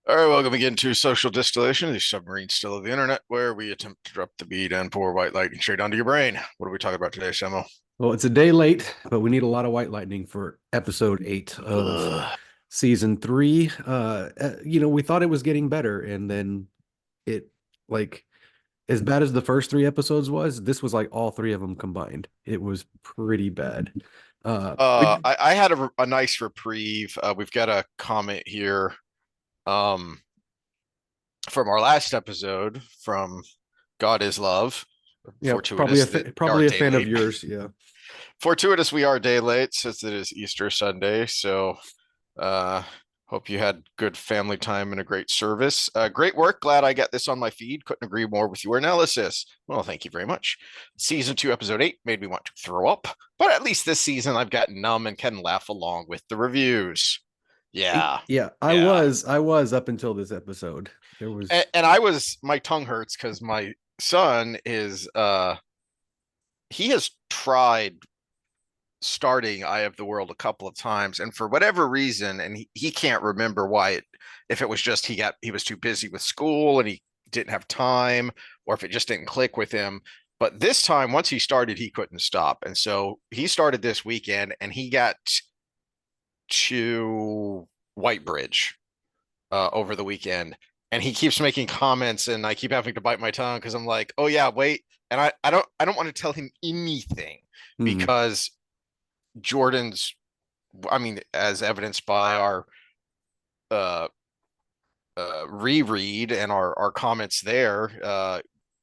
All right, welcome again to Social Distillation, the submarine still of the internet, where we attempt to drop the beat and pour white lightning straight onto your brain. What are we talking about today, Samo? Well, it's a day late, but we need a lot of white lightning for episode 8 of Ugh. season 3. We thought it was getting better, and then it like as bad as the first 3 episodes was, this was like all three of them combined. It was pretty bad. We I had a nice reprieve. We've got a comment here um, from our last episode from God is Love. Yeah, probably Fortuitous that we are a probably a day fan of late. yours. Yeah. Fortuitous we are a day late since it is Easter Sunday. So Uh, hope you had good family time and a great service. Great work. Glad I got this on my feed. Couldn't agree more with your analysis. Well, thank you very much. Season 2, episode 8 made me want to throw up, but at least this season I've gotten numb and can laugh along with the reviews. Yeah. Yeah, I Yeah. was I was up until this episode. There was And I was, my tongue hurts because my son is, he has tried starting Eye of the World a couple of times, and for whatever reason, and he can't remember why if it was just he was too busy with school and he didn't have time, or if it just didn't click with him. But this time, once he started, he couldn't stop, and so he started this weekend, and he got to White Bridge over the weekend, and he keeps making comments, and I keep having to bite my tongue because I'm like, oh yeah, wait, and I don't want to tell him anything Mhm. because Jordan's, I mean, as evidenced by our uh, reread and our comments there,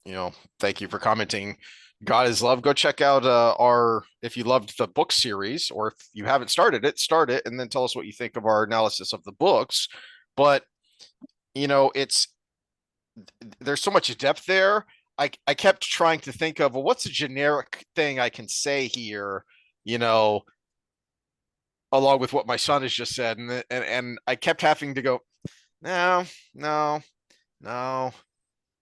you know, thank you for commenting. God is love. Go check out our, if you loved the book series, or if you haven't started it, start it, and then tell us what you think of our analysis of the books. But you know, it's there's so much depth there. I kept trying to think of, well, what's a generic thing I can say here, you know, along with what my son has just said, and I kept having to go, no, no, no,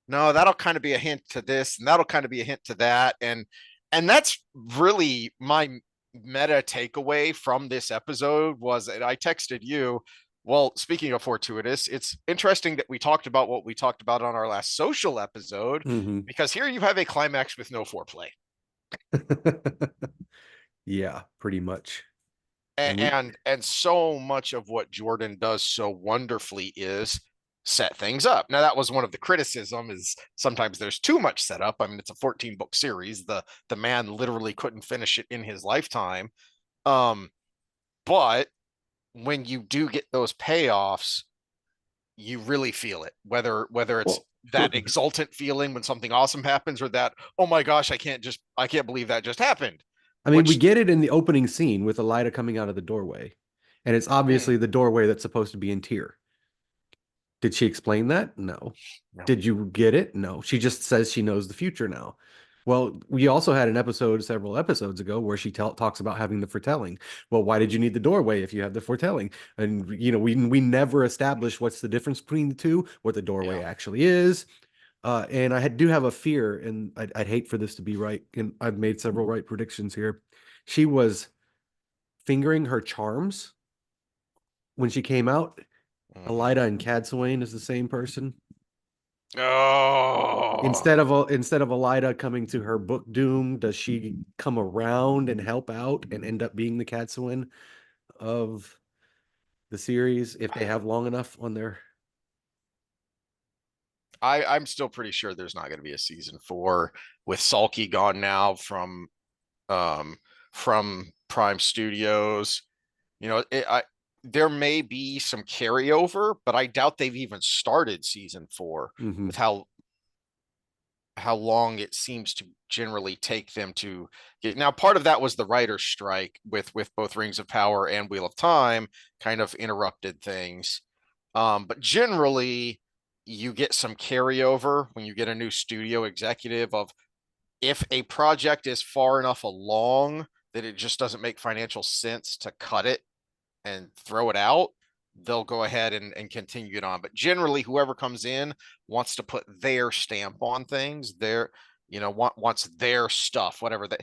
no. That'll kind of be a hint to this, and that'll kind of be a hint to that, and that's really my meta takeaway from this episode was that I texted you. Well, speaking of fortuitous, it's interesting that we talked about what we talked about on our last social episode, Mhm. because here you have a climax with no foreplay. Yeah, pretty much. And we And so much of what Jordan does so wonderfully is set things up. Now that was one of the criticism, is sometimes there's too much setup. I mean, it's a 14 book series. The man literally couldn't finish it in his lifetime. Um, but when you do get those payoffs, you really feel it. Whether it's well, that exultant feeling when something awesome happens, or that, oh my gosh, I can't believe that just happened. I mean, we Which get it in the opening scene with Elida coming out of the doorway, and it's obviously mm, the doorway that's supposed to be in Tyr. Did she explain that? No. no. Did you get it? No. She just says she knows the future now. Well, we also had an episode several episodes ago where she talks about having the foretelling. Well, why did you need the doorway if you have the foretelling? And we never established what's the difference between the two, what the doorway Yeah. actually is. And do have a fear, and I'd hate for this to be right. And I've made several right predictions here. She was fingering her charms when she came out. Mm. Elida and Cadsuane is the same person. Oh, Instead of Elida coming to her book doom, does she come around and help out and end up being the Cadsuane of the series if they have long enough on their? I'm still pretty sure there's not going to be a season 4 with Sulky gone now um from Prime Studios. You know, there may be some carryover, but I doubt they've even started season 4 Mm-hmm. with how long it seems to generally take them to get. Now, part of that was the writer's strike with both Rings of Power and Wheel of Time kind of interrupted things. But generally, you get some carryover when you get a new studio executive of, if a project is far enough along that it just doesn't make financial sense to cut it and throw it out, they'll go ahead and continue it on. But generally, whoever comes in wants to put their stamp on things, their, you know, wants their stuff, whatever they.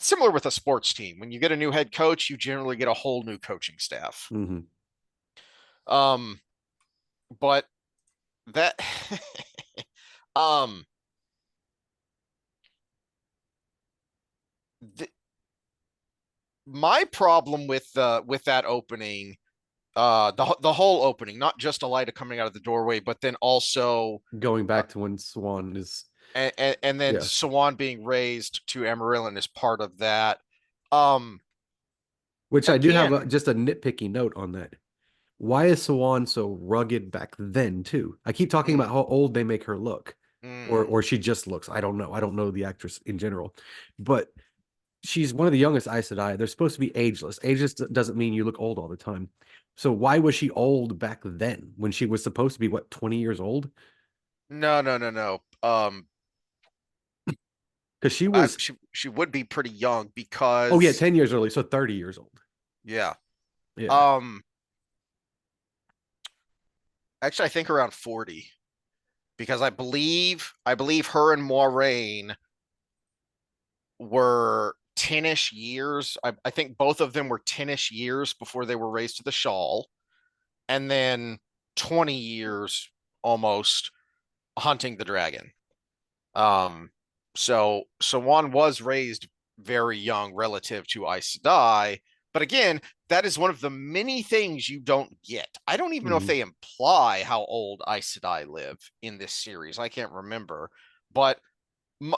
Similar with a sports team, when you get a new head coach, you generally get a whole new coaching staff. Mm-hmm. Um, but that um th my problem with that opening, the whole opening, not just Elida coming out of the doorway, but then also Going uh, back to when Swan is, and then yeah, Sawan being raised to Amarillo is part of that. Um, which I do have again, just a nitpicky note on that. Why is Swan so rugged back then too? I keep talking about mm, how old they make her look, mm, or she just looks. I don't know. I don't know the actress in general, but she's one of the youngest Aes Sedai. They're supposed to be ageless. Ageless doesn't mean you look old all the time. So why was she old back then when she was supposed to be what, 20 years old? no, no, no, no. Because she was, She would be pretty young oh yeah, because 10 years early, so 30 years old. yeah. Yeah. Um, actually, I think around 40 because I believe her and Moiraine were 10ish years. I think both of them were 10ish years before they were raised to the Shawl, and then 20 years almost hunting the dragon. Um, so one was raised very young relative to Aes Sedai, but again, that is one of the many things you don't get. I don't even know if Mhm. they imply how old Aes Sedai live in this series. I can't remember, but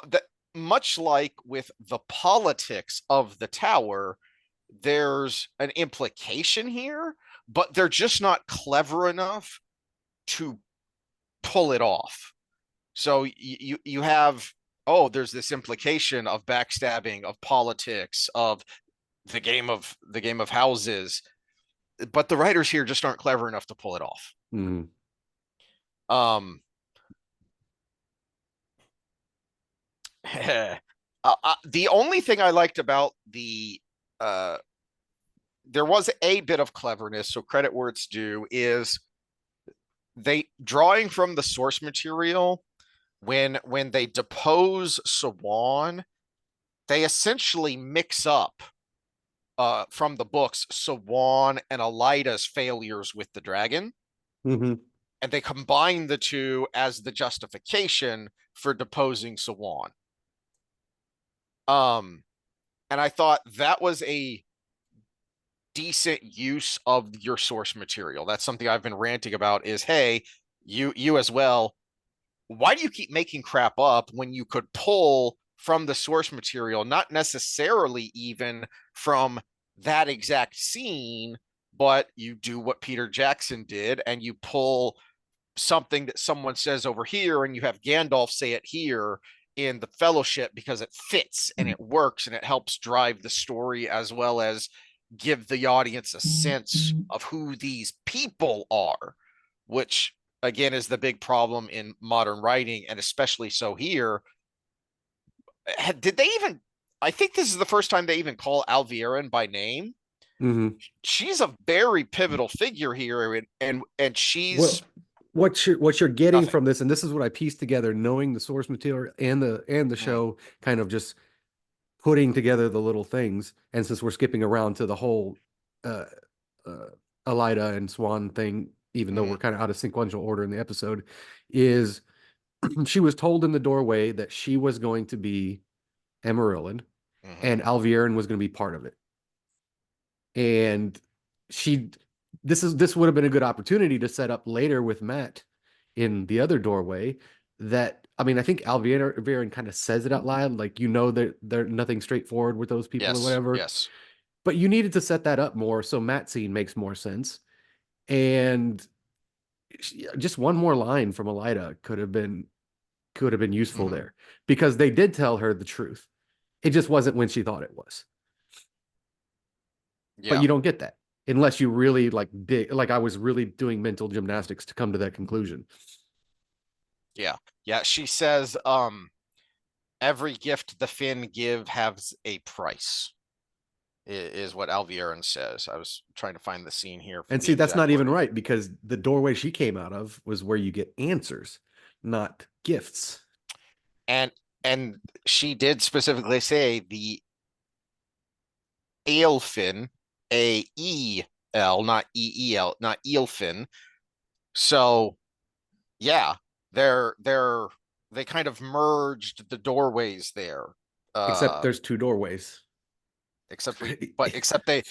that, much like with the politics of the tower, there's an implication here, but they're just not clever enough to pull it off. So you have, oh, there's this implication of backstabbing, of politics, of the game of houses, but the writers here just aren't clever enough to pull it off. Mhm. Um, the only thing I liked about uh, there was a bit of cleverness, so credit where it's due, is they drawing from the source material when they depose Sawan, they essentially mix up from the books Sawan and Elida's failures with the dragon, Mhm. and they combine the two as the justification for deposing Sawan. Um, and I thought that was a decent use of your source material. That's something I've been ranting about. Is hey, you as well. Why do you keep making crap up when you could pull from the source material, not necessarily even from that exact scene, but you do what Peter Jackson did and you pull something that someone says over here and you have Gandalf say it here in the Fellowship because it fits and it works and it helps drive the story as well as give the audience a sense of who these people are, which again is the big problem in modern writing and especially so here. Did they even, I think this is the first time they even call Alvieran by name. Mhm. She's a very pivotal figure here, and she's Well, what you're getting nothing. from this, and this is what I pieced together, knowing the source material and the Mm, show, kind of just putting together the little things. And since we're skipping around to the whole uh, uh, Elida and Swan thing, even though we're mm, kind of out of sequential order in the episode, is she was told in the doorway that she was going to be Emerald and mm, Alviren was going to be part of it. And she, this would have been a good opportunity to set up later with Matt in the other doorway. That I mean, I think Alviren kind of says it out loud, like that they're nothing straightforward with those people or yes, whatever. yes. But you needed to set that up more, so Matt's scene makes more sense. And just one more line from Elida could have been useful Mm, there because they did tell her the truth. It just wasn't when she thought it was. But yeah, you don't get that unless you really like I was really doing mental gymnastics to come to that conclusion. yeah, yeah. She says, every gift the Finn give has a price. Is what Alvieran says. I was trying to find the scene here for And the see, that's exact not even wording. right because the doorway she came out of was where you get answers, not gifts. And and she did specifically say the Aelfin, A E L, not E E L, not Eelfin, So yeah, they're they kind of merged the doorways there. Except Uh there's two doorways. except they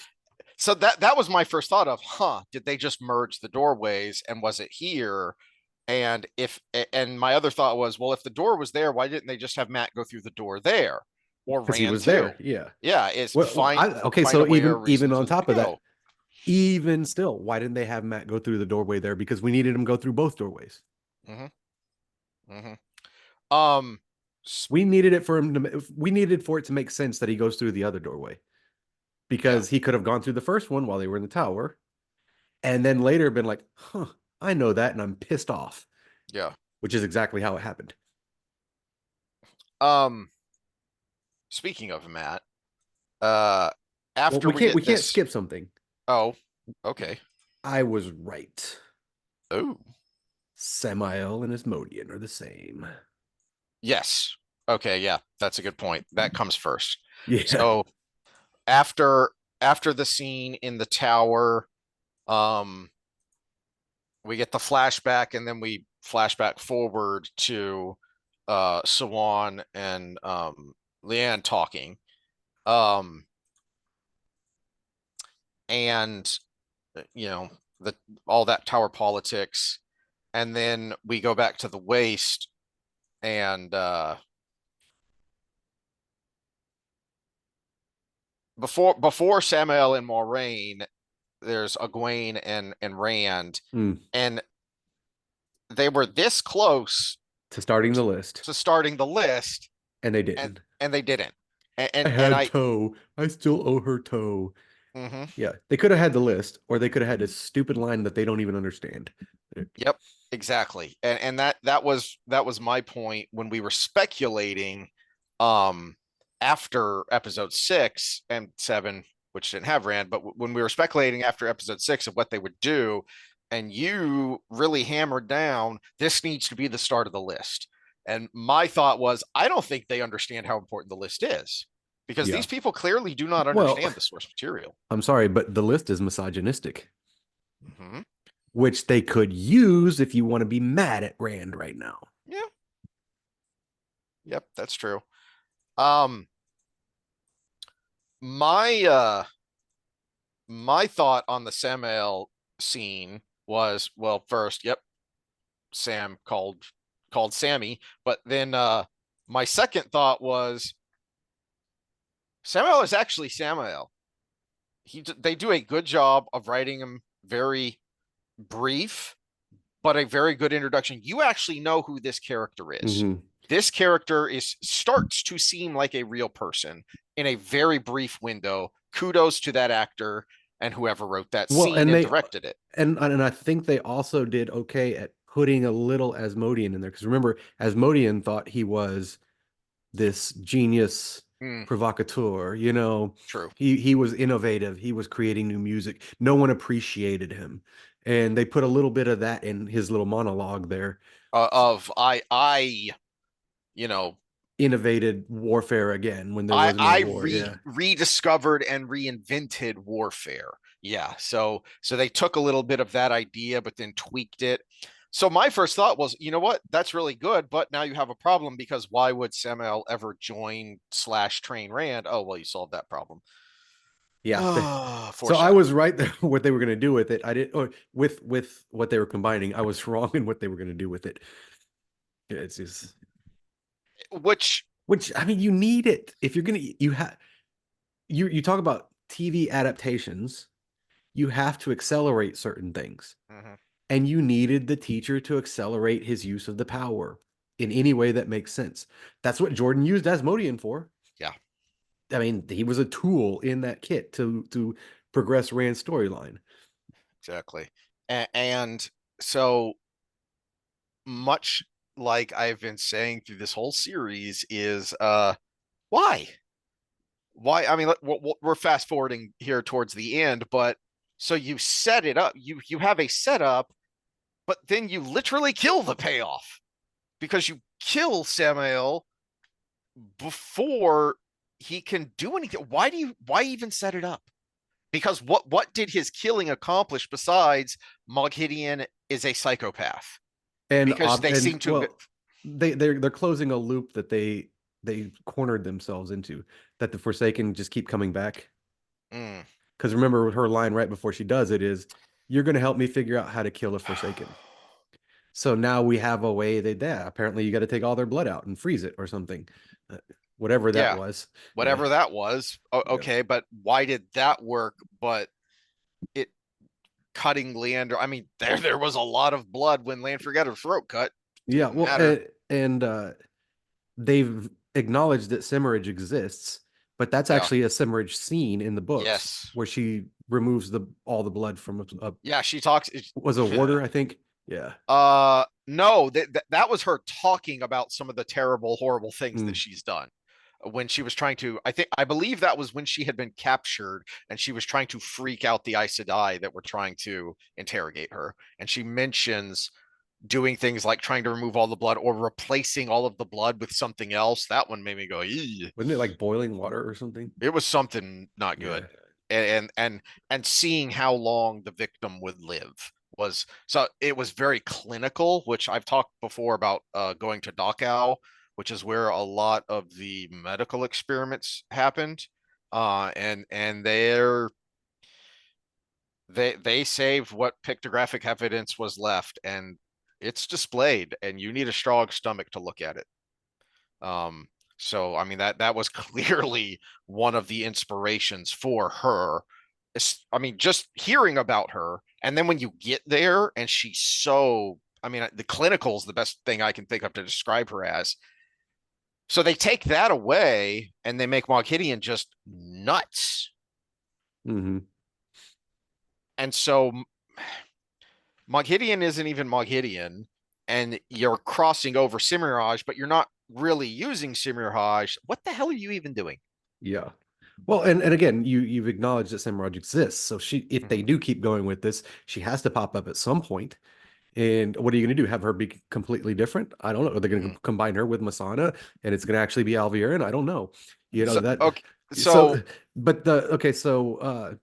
so that was my first thought of, did they just merge the doorways and was it here? And if and my other thought was, well, if the door was there, why didn't they just have Matt go through the door there or Because he Rand was too? there. Yeah. Yeah, is Well, okay, find a so way or even a reason even on for them to top of that, go. even still, why didn't they have Matt go through the doorway there? Because we needed him go through both doorways. Hmm. Hmm. Um, We needed it for him to. We needed for it to make sense that he goes through the other doorway yeah, because he could have gone through the first one while they were in the tower, and then later been like, "Huh, I know that," and I'm pissed off, yeah. which is exactly how it happened. Um, Speaking of Matt, uh, Well, after we we can't get we can't this, skip something. oh, okay. I was right. Oh, Samael and Asmodean are the same. yes. Okay, yeah, that's a good point. That comes first. Yeah. So after the scene in the tower, um, we get the flashback and then we flashback forward to Sawan and Leanne talking. Um and you know, the all that tower politics. And then we go back to the waste and before Samael and Moraine, there's Egwene and Rand, Mm. and they were this close To starting the list, to starting the list, and they and didn't. they didn't. And I and had I toe. I still owe her toe. mhm. Yeah, they could have had the list, or they could have had a stupid line that they don't even understand. Yep, exactly. And that was my point when we were speculating um after episode 6 and 7, which didn't have Rand, but when we were speculating after episode 6 of what they would do, and you really hammered down this needs to be the start of the list. And my thought was, I don't think they understand how important the list is because Yeah. these people clearly do not Well, understand the source material. I'm sorry, but the list is misogynistic, Hmm. which they could use if you want to be mad at Rand right now. Yeah, yep, that's true. Um, my my thought on the Samael scene was, well, first, yep, Sam called Sammy, but then my second thought was Samael is actually Samael. They do a good job of writing him very brief, but a very good introduction. You actually know who this character is. Hmm. This character is starts to seem like a real person in a very brief window. Kudos to that actor and whoever wrote that Well, scene and directed it. and I think they also did okay at putting a little Asmodean in there because remember, Asmodean thought he was this genius Mm, provocateur. You know, true. he was innovative. He was creating new music. No one appreciated him, and they put a little bit of that in his little monologue there. Of I you know Innovated warfare again when there was no I war. Yeah, rediscovered and reinvented warfare. Yeah, so they took a little bit of that idea but then tweaked it. So my first thought was, you know what, that's really good, but now you have a problem because why would Samuel ever join slash train Rand? Oh well, you solved that problem. yeah. Ah, So I was foreshadowing. right there what they were going to do with it. I did, or with what they were combining. I was wrong in what they were going to do with it. It's just, Which which I mean, you need it if you're gonna you have you talk about TV adaptations. You have to accelerate certain things, mhm, and you needed the teacher to accelerate his use of the power in any way that makes sense. That's what Jordan used Asmodean for. yeah, I mean, he was a tool in that kit to progress Rand's storyline. exactly. And so much like I've been saying through this whole series is why? Why? I mean, we're fast forwarding here towards the end, but so you set it up, you have a setup, but then you literally kill the payoff because you kill Samael before he can do anything. Why even set it up? because what did his killing accomplish besides Moghidian is a psychopath? Because they And seem to have. well, they're closing a loop that they cornered themselves into, that the Forsaken just keep coming back. Mm, Because remember her line right before she does it is, "You're going to help me figure out how to kill a Forsaken." So now we have a way that, yeah, apparently you got to take all their blood out and freeze it or something, uh, whatever that yeah, was. Yeah, whatever that was. yeah, Okay, but why did that work? But it cutting Leander. I mean, there was a lot of blood when Lanfear got her throat cut. yeah. Didn't Well, matter. and they've acknowledged that Simmerage exists, but that's Yeah. actually a Simmerage scene in the books Yes. where she removes the all the blood from a Yeah. She talks. was a warder, I think. Yeah. No, that was her talking about some of the terrible, horrible things that Mm. she's done when she was trying to. I believe that was when she had been captured and she was trying to freak out the Aes Sedai that were trying to interrogate her. And she mentions doing things like trying to remove all the blood or replacing all of the blood with something else. That one made me go, eee. Wasn't it like boiling water or something? It was something not Yeah. good. And seeing how long the victim would live was, so it was very clinical, which I've talked before about going to Dachau, which is where a lot of the medical experiments happened. And they saved what pictographic evidence was left, and it's displayed, and you need a strong stomach to look at it. Um, so I mean that was clearly one of the inspirations for her. I mean, just hearing about her, and then when you get there, and she's so. I mean, the clinical is the best thing I can think of to describe her as. So they take that away, and they make Moghidian just nuts. Hmm. And so Moghidian isn't even Moghidian, and you're crossing over Simiraj, but you're not really using Simiraj. What the hell are you even doing? Yeah. Well, and again, you've acknowledged that Samuraj exists. So she, if they Mm-hmm. do keep going with this, she has to pop up at some point. And what are you going to do? Have her be completely different? I don't know. Are they going Mm-hmm. to combine her with Masana and it's going to actually be Alviren? I don't know. You know So that. okay, So, so but the okay. So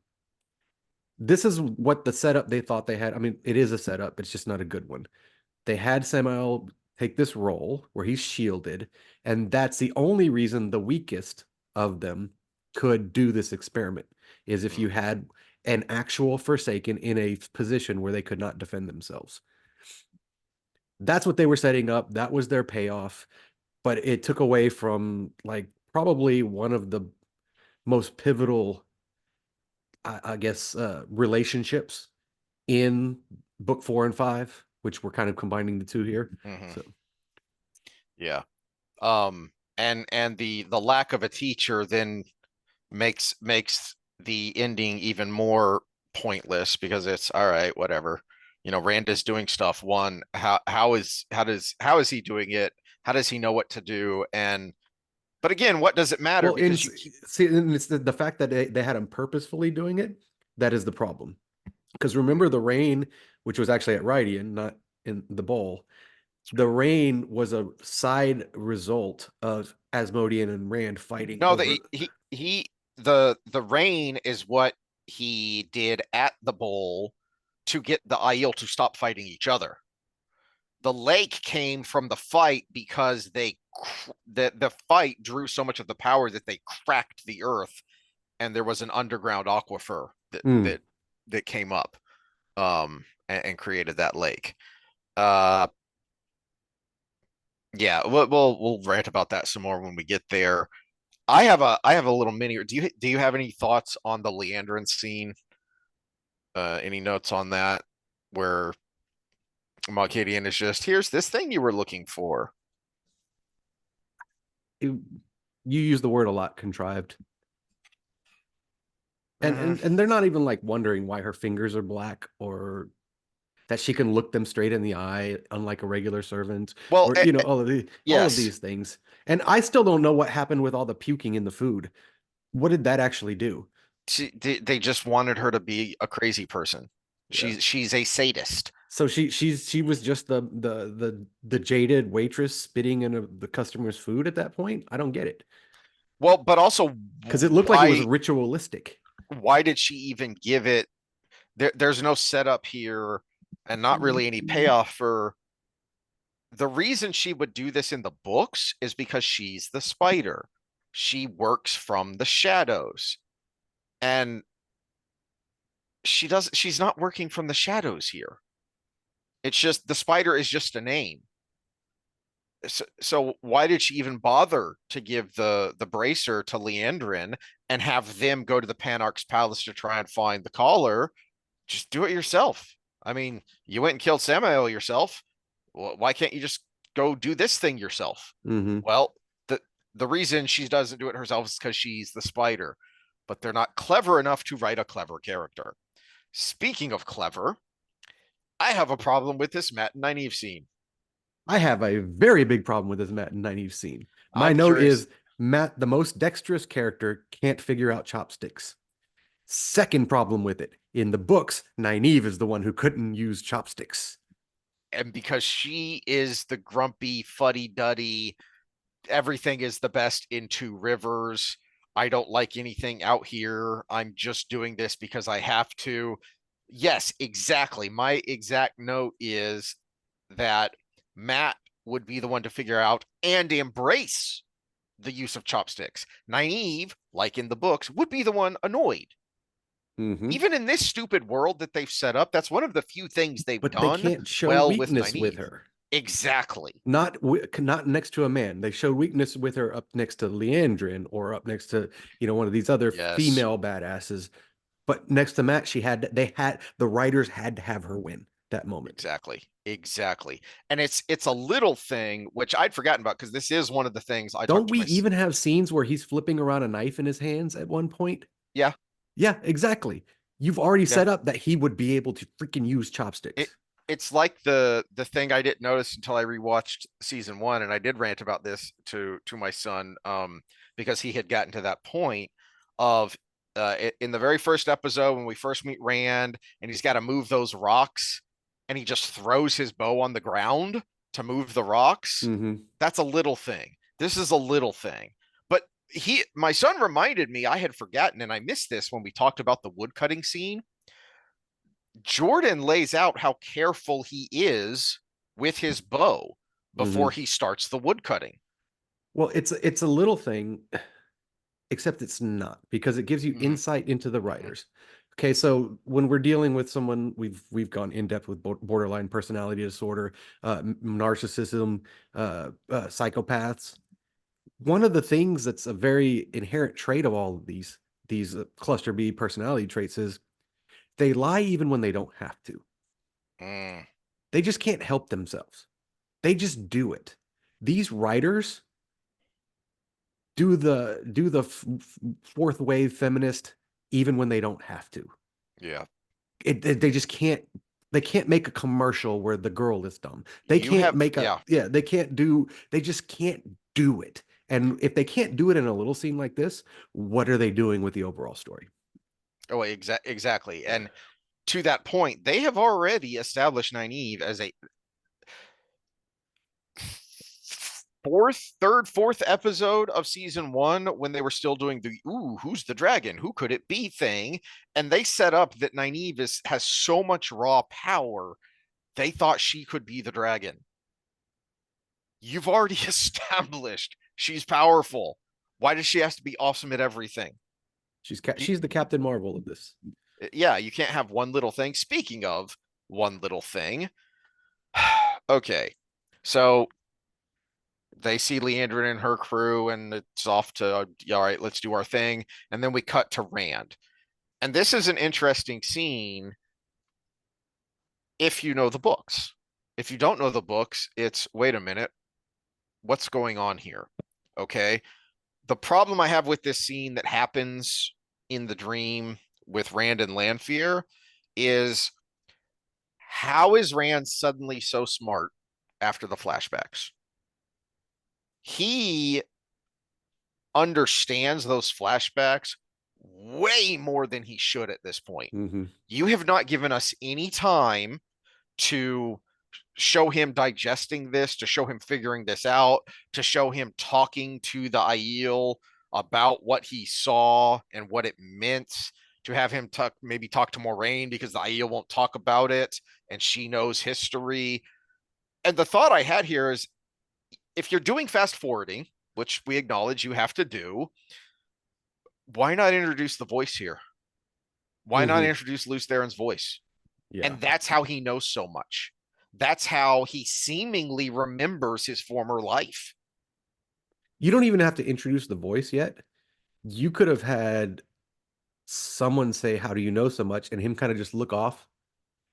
this is what the setup they thought they had. I mean, it is a setup, but it's just not a good one. They had Samael take this role where he's shielded, and that's the only reason the weakest of them could do this experiment is if you mm, had an actual Forsaken in a position where they could not defend themselves. That's what they were setting up. That was their payoff, but it took away from like probably one of the most pivotal, I guess, relationships in book 4 and 5, which we're kind of combining the two here. mhm, So, yeah. And the lack of a teacher then makes the ending even more pointless because it's all right, whatever. Rand is doing stuff. One, how is he doing it? How does he know what to do? And but again, what does it matter? well, Because you keep. see, and it's the fact that they had him purposefully doing it that is the problem. Because remember the rain, which was actually at Rydian, not in the bowl. The rain was a side result of Asmodean and Rand fighting No, over. the rain is what he did at the bowl to get the Aiel to stop fighting each other. The lake came from the fight because the fight drew so much of the power that they cracked the earth, and there was an underground aquifer that Mm. that that came up, and created that lake. Uh, yeah, we'll rant about that some more when we get there. I have a little mini. Do you have any thoughts on the Leandrin scene? Any notes on that? Where Malkadian is just, here's this thing you were looking for. You use the word a lot, contrived. And, Hmm. and and they're not even like wondering why her fingers are black or that she can look them straight in the eye, unlike a regular servant, Well, or all of yes, these things. And I still don't know what happened with all the puking in the food. What did that actually do? they just wanted her to be a crazy person. Yeah. She's a sadist. So she was just the jaded waitress spitting in the customer's food at that point. I don't get it Well, but also because it looked like it was why ritualistic. why did she even give it? There's no setup here and not really any payoff for the reason she would do this in the books is because she's the spider. She works from the shadows. And she's not working from the shadows here. It's just the spider is just a name. So why did she even bother to give the bracer to Leandrin and have them go to the Panarch's palace to try and find the collar? Just do it yourself. I mean, you went and killed Samael yourself. Why can't you just go do this thing yourself? Mm-hmm. Well, the the reason she doesn't do it herself is because she's the spider, but they're not clever enough to write a clever character. Speaking of clever, I have a problem with this Matt and Nynaeve scene. I have a very big problem with this Matt and Nynaeve scene. My I'm note curious. is Matt, the most dexterous character, can't figure out chopsticks. Second problem with it. In the books, Nynaeve is the one who couldn't use chopsticks. And because she is the grumpy, fuddy duddy, everything is the best in Two Rivers. I don't like anything out here. I'm just doing this because I have to. Yes, exactly. My exact note is that Matt would be the one to figure out and embrace the use of chopsticks. Nynaeve, like in the books, would be the one annoyed. Mm-hmm. Even in this stupid world that they've set up, that's one of the few things they've But they done can't show well with weakness with Nynaeve. her. Exactly. Not next to a man. They showed weakness with her up next to Leandrin or up next to, one of these other Yes, female badasses. But next to Matt, the writers had to have her win that moment. exactly. Exactly. And it's a little thing which I'd forgotten about because this is one of the things I Don't talked to we my even have scenes where he's flipping around a knife in his hands at one point? yeah, Yeah, exactly. You've already yeah. set up that he would be able to freaking use It chopsticks. it's like the thing I didn't notice until I rewatched season one, and I did rant about this to my son, because he had gotten to that point of in the very first episode when we first meet Rand, and he's got to move those rocks, and he just throws his bow on the ground to move the rocks. Mm-hmm. That's a little thing. This is a little thing, but my son reminded me I had forgotten, and I missed this when we talked about the woodcutting scene. Jordan lays out how careful he is with his bow before Mm-hmm. he starts the woodcutting. Well, it's a little thing, except it's not because it gives you Mm-hmm, insight into the mm-hmm, writers. Okay, so when we're dealing with someone, we've gone in depth with borderline personality disorder, narcissism, psychopaths. One of the things that's a very inherent trait of all of these cluster B personality traits is they lie even when they don't have to. mm, They just can't help themselves. They just do it. These writers do the fourth wave feminist even when they don't have to. yeah. They just can't. They can't make a commercial where the girl is dumb. They You can't have, make a yeah. yeah. They can't do. They just can't do it. And if they can't do it in a little scene like this, what are they doing with the overall story? Oh, exactly. And to that point, they have already established Nynaeve as a fourth episode of season one when they were still doing the ooh, who's the dragon? Who could it be thing? And they set up that Nynaeve has so much raw power, they thought she could be the dragon. You've already established she's powerful. Why does she have to be awesome at everything? You, She's the Captain Marvel of this. yeah, you can't have one little thing. Speaking of one little thing, okay, so they see Leandrin and her crew, and it's off to all right. Let's do our thing, and then we cut to Rand, and this is an interesting scene if you know the books. If you don't know the books, it's wait a minute, what's going on here? Okay, the problem I have with this scene that happens in the dream with Rand and Lanfear is how is Rand suddenly so smart after the flashbacks? He understands those flashbacks way more than he should at this point. Mm-hmm. You have not given us any time to show him digesting this, to show him figuring this out, to show him talking to the Aiel about what he saw and what it meant, to have him maybe talk to Moraine because the Aiel won't talk about it and she knows history. And the thought I had here is if you're doing fast forwarding, which we acknowledge you have to do, why not introduce the voice here? Why not Hmm. introduce Luce Theron's voice? Yeah. And that's how he knows so much. That's how he seemingly remembers his former life. You don't even have to introduce the voice yet. You could have had someone say, "How do you know so much?" and him kind of just look off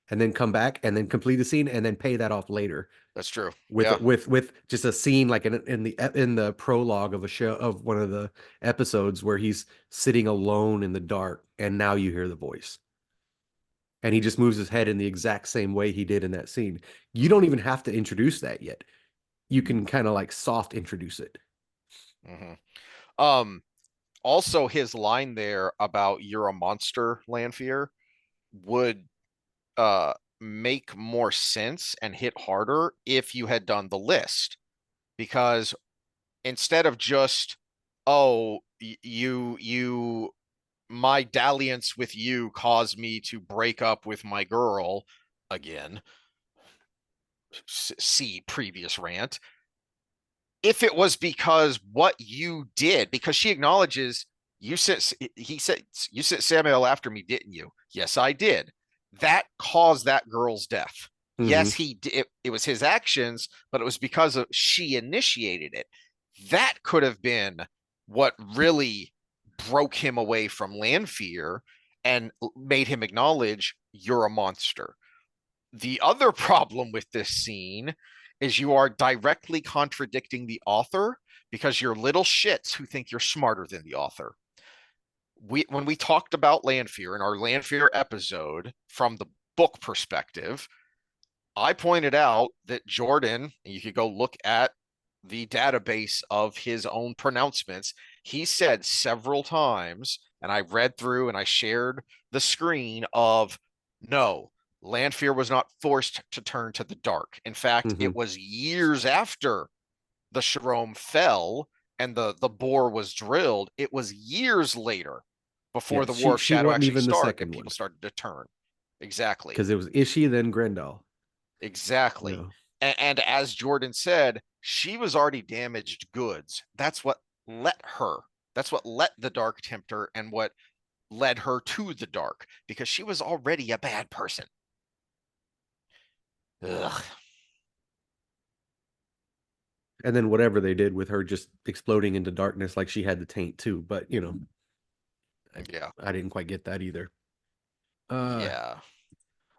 and then come back and then complete the scene and then pay that off later That's true. with Yeah. just a scene like in the prologue of a show of one of the episodes where he's sitting alone in the dark and now you hear the voice and he just moves his head in the exact same way he did in that scene. You don't even have to introduce that yet. You can kind of like soft introduce it. Mm-hmm. Um, Also, his line there about "you're a monster, Lanfear" would make more sense and hit harder if you had done the list, because instead of just, oh, you my dalliance with you caused me to break up with my girl again, see previous rant. If it was because what you did, because she acknowledges you sent, he said, you sent Samuel after me, didn't you? Yes, I did. That caused that girl's death. Yes, Mm-hmm. he did. It was his actions, but it was because of she initiated it. That could have been what really broke him away from Lanfear and made him acknowledge you're a monster. The other problem with this scene is you are directly contradicting the author because you're little shits who think you're smarter than the author. When we talked about Lanfear in our Lanfear episode from the book perspective, I pointed out that Jordan, and you could go look at the database of his own pronouncements, he said several times, and I read through and I shared the screen of no, Lanfear was not forced to turn to the dark. In fact, Mm-hmm. it was years after the Sharome fell and the bore was drilled. It was years later before Yes, the War of she Shadow wasn't actually even the started that second people one started to turn. Exactly. because it was Ishi then Grendel. Exactly. No. And as Jordan said, she was already damaged goods. That's what let her. That's what let the dark tempt her and what led her to the dark because she was already a bad person. Ugh. And then whatever they did with her just exploding into darkness like she had the taint too. But I, Yeah. I didn't quite get that either. Uh Yeah.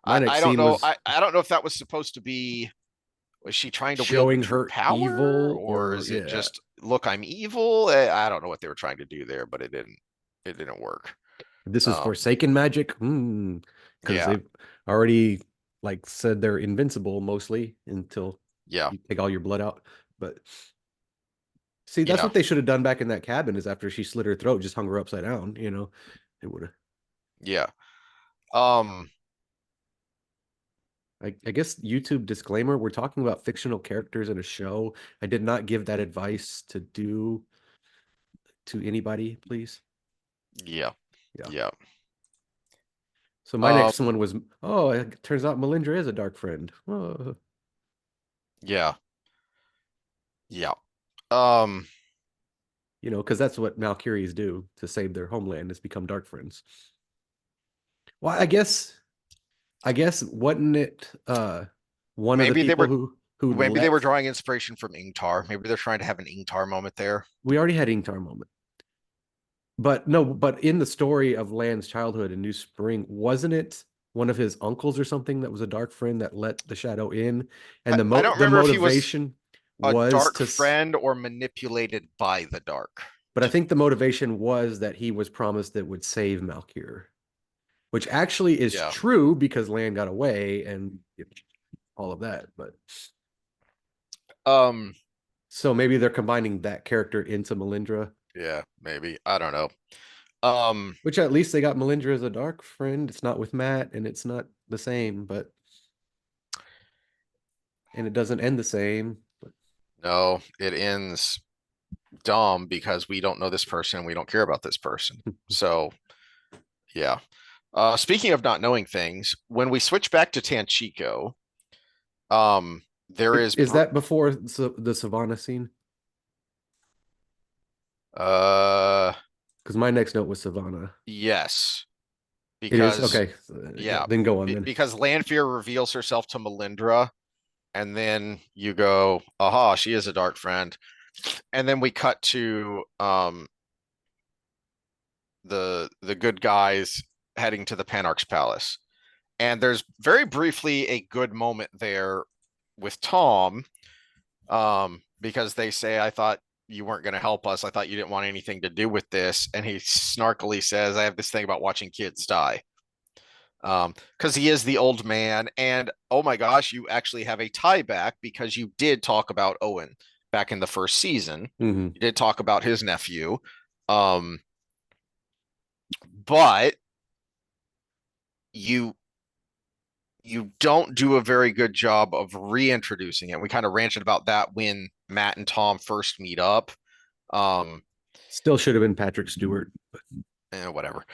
my I next don't scene know. was I don't know if that was supposed to be, was she trying to wield the showing true her power evil or or is it yeah. just look I'm evil? I don't know what they were trying to do there, but it didn't work. This is Um Forsaken magic. Because yeah. they've already like said they're invincible mostly until Yeah. you take all your blood out. But see, that's Yeah. what they should have done back in that cabin is after she slit her throat, just hung her upside down. It would have. Yeah. Um I guess YouTube disclaimer, we're talking about fictional characters in a show. I did not give that advice to do to anybody, please. yeah. Yeah. Yeah. So my next Um one was, oh, it turns out Melindra is a dark friend. Oh, yeah. Yeah. Um because that's what Valkyries do to save their homeland is become dark friends. Well, I guess wasn't it one of the maybe they people were who maybe they were let drawing inspiration from Ingtar. Maybe they're trying to have an Ingtar moment there. we already had Ingtar moment. But no, but in the story of Land's childhood in New Spring, wasn't it one of his uncles or something that was a dark friend that let the shadow in? And I don't the remember if he was motivation a was dark friend or manipulated by the dark. but I think the motivation was that he was promised that would save Malkir, which actually is Yeah. true because Land got away and all of that. But Um so maybe they're combining that character into Melindra, yeah, maybe. I don't know. Um which at least they got Melindra as a dark friend. It's not with Matt and it's not the same, but and it doesn't end the same. But no, it ends dumb because we don't know this person and we don't care about this person. So, Yeah. Speaking of not knowing things, when we switch back to Tanchico, there is Is that before the Savannah scene? uh Because my next note was Savannah. yes, It is because okay. Yeah, yeah, then go on then. because Lanfear reveals herself to Melindra, and then you go, aha, she is a dark friend. And then we cut to the good guys heading to the Panarch's palace. And there's very briefly a good moment there with Tom, because they say, I thought you weren't going to help us. I thought you didn't want anything to do with this. And he snarkily says, I have this thing about watching kids die. Because he is the old man. And oh my gosh, you actually have a tie back because you did talk about Owen back in the first season. Hmm. You did talk about his nephew. Um, but you you don't do a very good job of reintroducing it. We kind of ranted about that when Matt and Tom first meet up. Um, Still should have been Patrick Stewart. Whatever.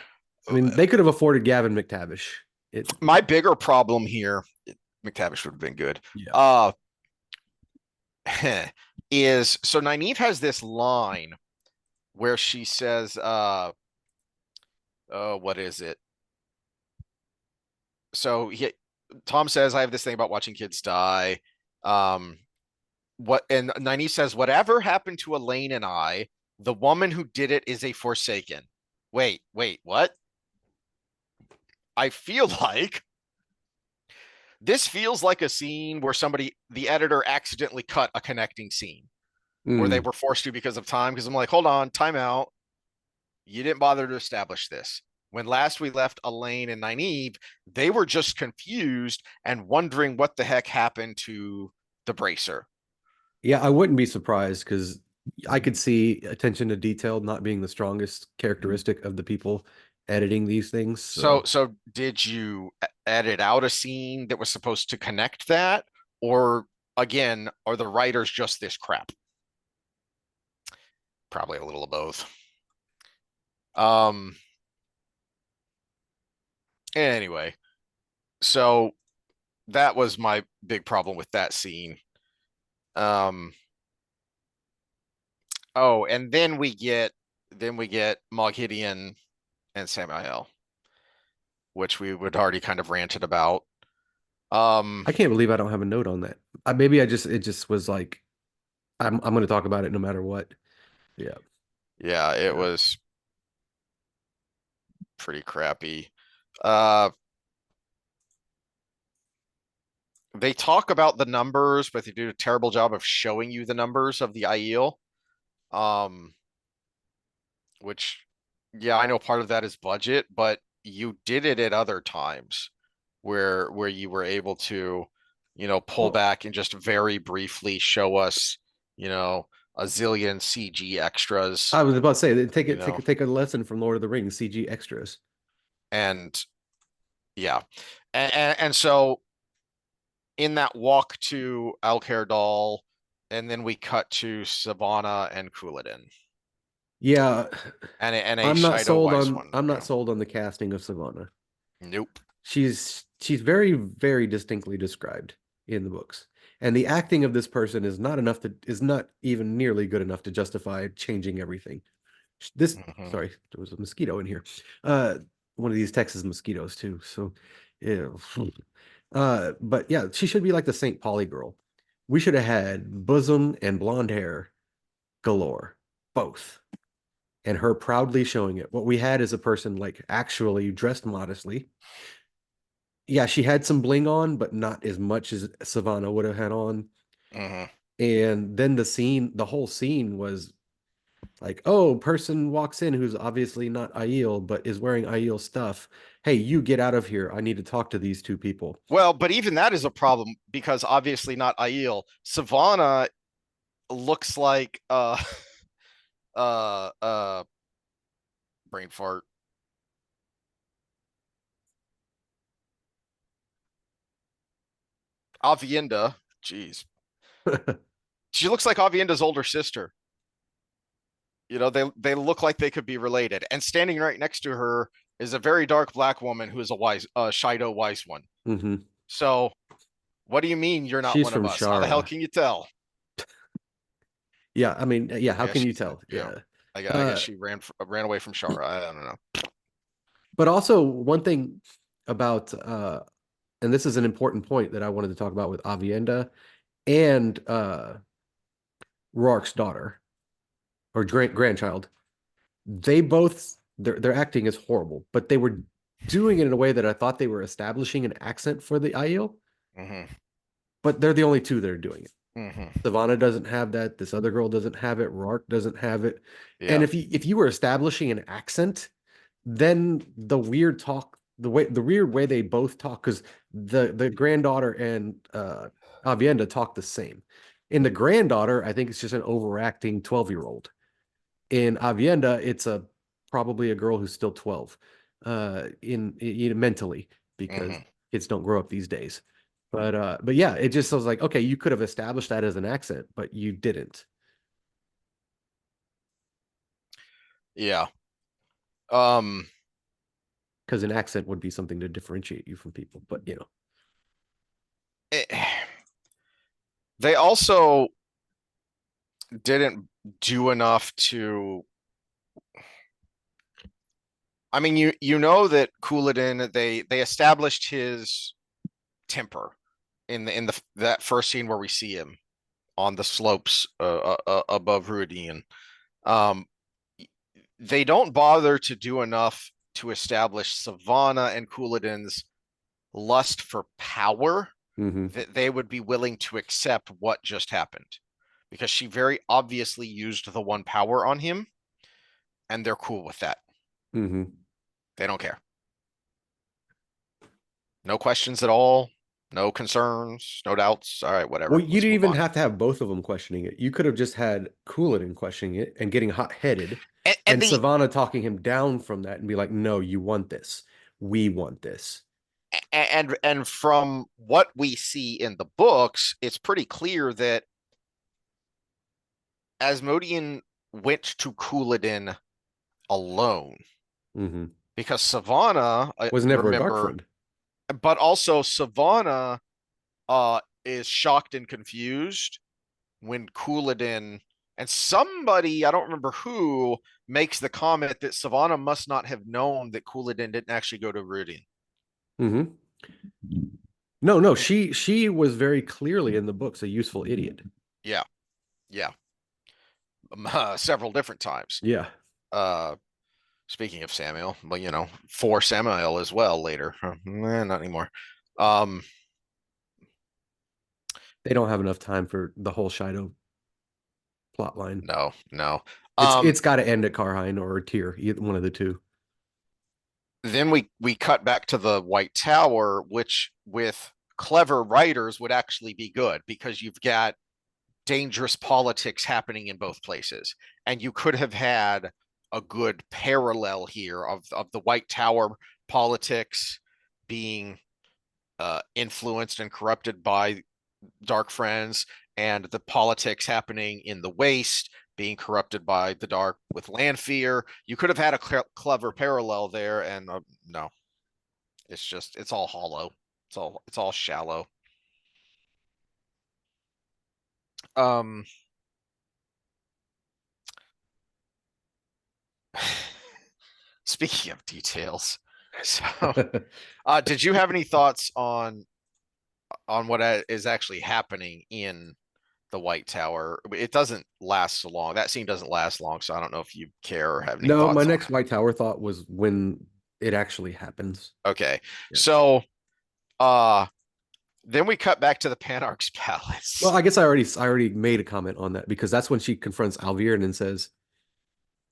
I mean, they could have afforded Gavin McTavish. It, My bigger problem here, McTavish would have been good. yeah. Uh, is so Nynaeve has this line where she says, oh, what is it? So Tom says, I have this thing about watching kids die. Um, what and Nynaeve says, whatever happened to Elaine and I, the woman who did it is a Forsaken. Wait, what? I feel like this feels like a scene where the editor accidentally cut a connecting scene, or they Mm. were forced to because of time. Because I'm like, hold on, time out. You didn't bother to establish this. When last we left Elaine and Nynaeve, they were just confused and wondering what the heck happened to the bracer. Yeah, I wouldn't be surprised because I could see attention to detail not being the strongest characteristic of the people editing these things. So, So, so did you edit out a scene that was supposed to connect that, or again, are the writers just this crap? Probably a little of both. Um. Anyway, so that was my big problem with that scene. Um. Oh, and then we get Mog Gideon and Samael, which we would already kind of ranted about. Um. I can't believe I don't have a note on that. Maybe it just was like I'm going to talk about it no matter what. Yeah. Yeah, it Yeah. was pretty crappy. Uh. They talk about the numbers, but they do a terrible job of showing you the numbers of the Aiel. Um, which, yeah, I know part of that is budget, but you did it at other times where you were able to, pull Well, back and just very briefly show us, you know, a zillion CG extras, I was about to say you know, take a lesson from Lord of the Rings CG extras. and yeah, and so in that walk to Alcair and then we cut to Savannah and Couladin, Yeah, and a Shido Wise one. I'm not Yeah. sold on the casting of Savannah. Nope. She's very distinctly described in the books. And the acting of this person is not even nearly good enough to justify changing everything. This Hmm. Sorry, there was a mosquito in here. One of these Texas mosquitoes too. So yeah. But yeah, she should be like the St. Pauli girl. We should have had bosom and blonde hair galore, both, and her proudly showing it. What we had is a person like actually dressed modestly. Yeah, she had some bling on, but not as much as Savannah would have had on. Hmm. And then the whole scene was like, oh, person walks in who's obviously not Aiel, but is wearing Aiel stuff. Hey, you get out of here. I need to talk to these two people. Well, but even that is a problem because obviously not Aiel. Savannah looks like uh uh brain fart. Avienda. Jeez. She looks like Avienda's older sister. They look like they could be related. And standing right next to her is a very dark black woman who is a wise, Shido wise one. Hmm. So what do you mean you're not She's one of from us? How the hell Shara. can you tell? Yeah, I mean, yeah, how Yeah, can she, you tell? yeah. Yeah. I guess Uh, she ran away from Shara. I don't know. but also one thing about and this is an important point that I wanted to talk about with Avienda and Rourke's daughter or grandchild. They both their acting is horrible, but they were doing it in a way that I thought they were establishing an accent for the Aiel, Hmm. but they're the only two that are doing it. Hmm. Savannah doesn't have that. This other girl doesn't have it. Rourke doesn't have it. And Yeah. if you were establishing an accent, then the weird way they both talk, because the granddaughter and Avienda talk the same. In the granddaughter, I think it's just an overacting 12-year-old. In Avienda, it's a probably a girl who's still 12, in mentally, because Hmm. kids don't grow up these days. But yeah, it just was like, okay, you could have established that as an accent, but you didn't, Yeah. Um, because an accent would be something to differentiate you from people. But it, they also didn't do enough to. I mean, you know that Couladin, they established his temper in the that first scene where we see him on the slopes above Ruidin. Um, they don't bother to do enough to establish Savannah and Couladin's lust for power, mhm, that they would be willing to accept what just happened, because she very obviously used the one power on him, and they're cool with that. mhm. They don't care. No questions at all. No concerns. No doubts. All right, Well, whatever. you Let's didn't move even on. have to have both of them questioning it. You could have just had Couladin questioning it and getting hot-headed, And and the Savannah talking him down from that and be like, "No, you want this. We want this." and from what we see in the books, it's pretty clear that Asmodean went to Couladin alone, Hmm. because Savannah, Was never a dark remember, friend. but also Savannah is shocked and confused when Couladin and somebody, I don't remember who, makes the comment that Savannah must not have known that Couladin didn't actually go to Rudian. Hmm. No, no, she was very clearly in the books a useful idiot. Yeah, yeah, several different times. Yeah, Uh, Speaking of Samuel, well, for Samuel as well later. Not anymore. Um, they don't have enough time for the whole Shido plot line. no, no. It's Um, it's got to end at Carhine or Tyr, either one of the two. then we cut back to the White Tower, which with clever writers would actually be good, because you've got dangerous politics happening in both places, and you could have had a good parallel here of the White Tower politics being influenced and corrupted by dark friends, and the politics happening in the waste being corrupted by the dark with Lanfear. You could have had a clever parallel there, and no, it's all hollow. It's all shallow. Um, Speaking of details, so did you have any thoughts on what is actually happening in the White Tower? It doesn't last so long. That scene doesn't last long, so I don't know if you care or have any No, my thoughts on next White Tower thought was when it actually happens. it. Okay, Yeah. so uh, then we cut back to the Panarch's Well, palace. I guess I already made a comment on that because that's when she confronts Alviren and says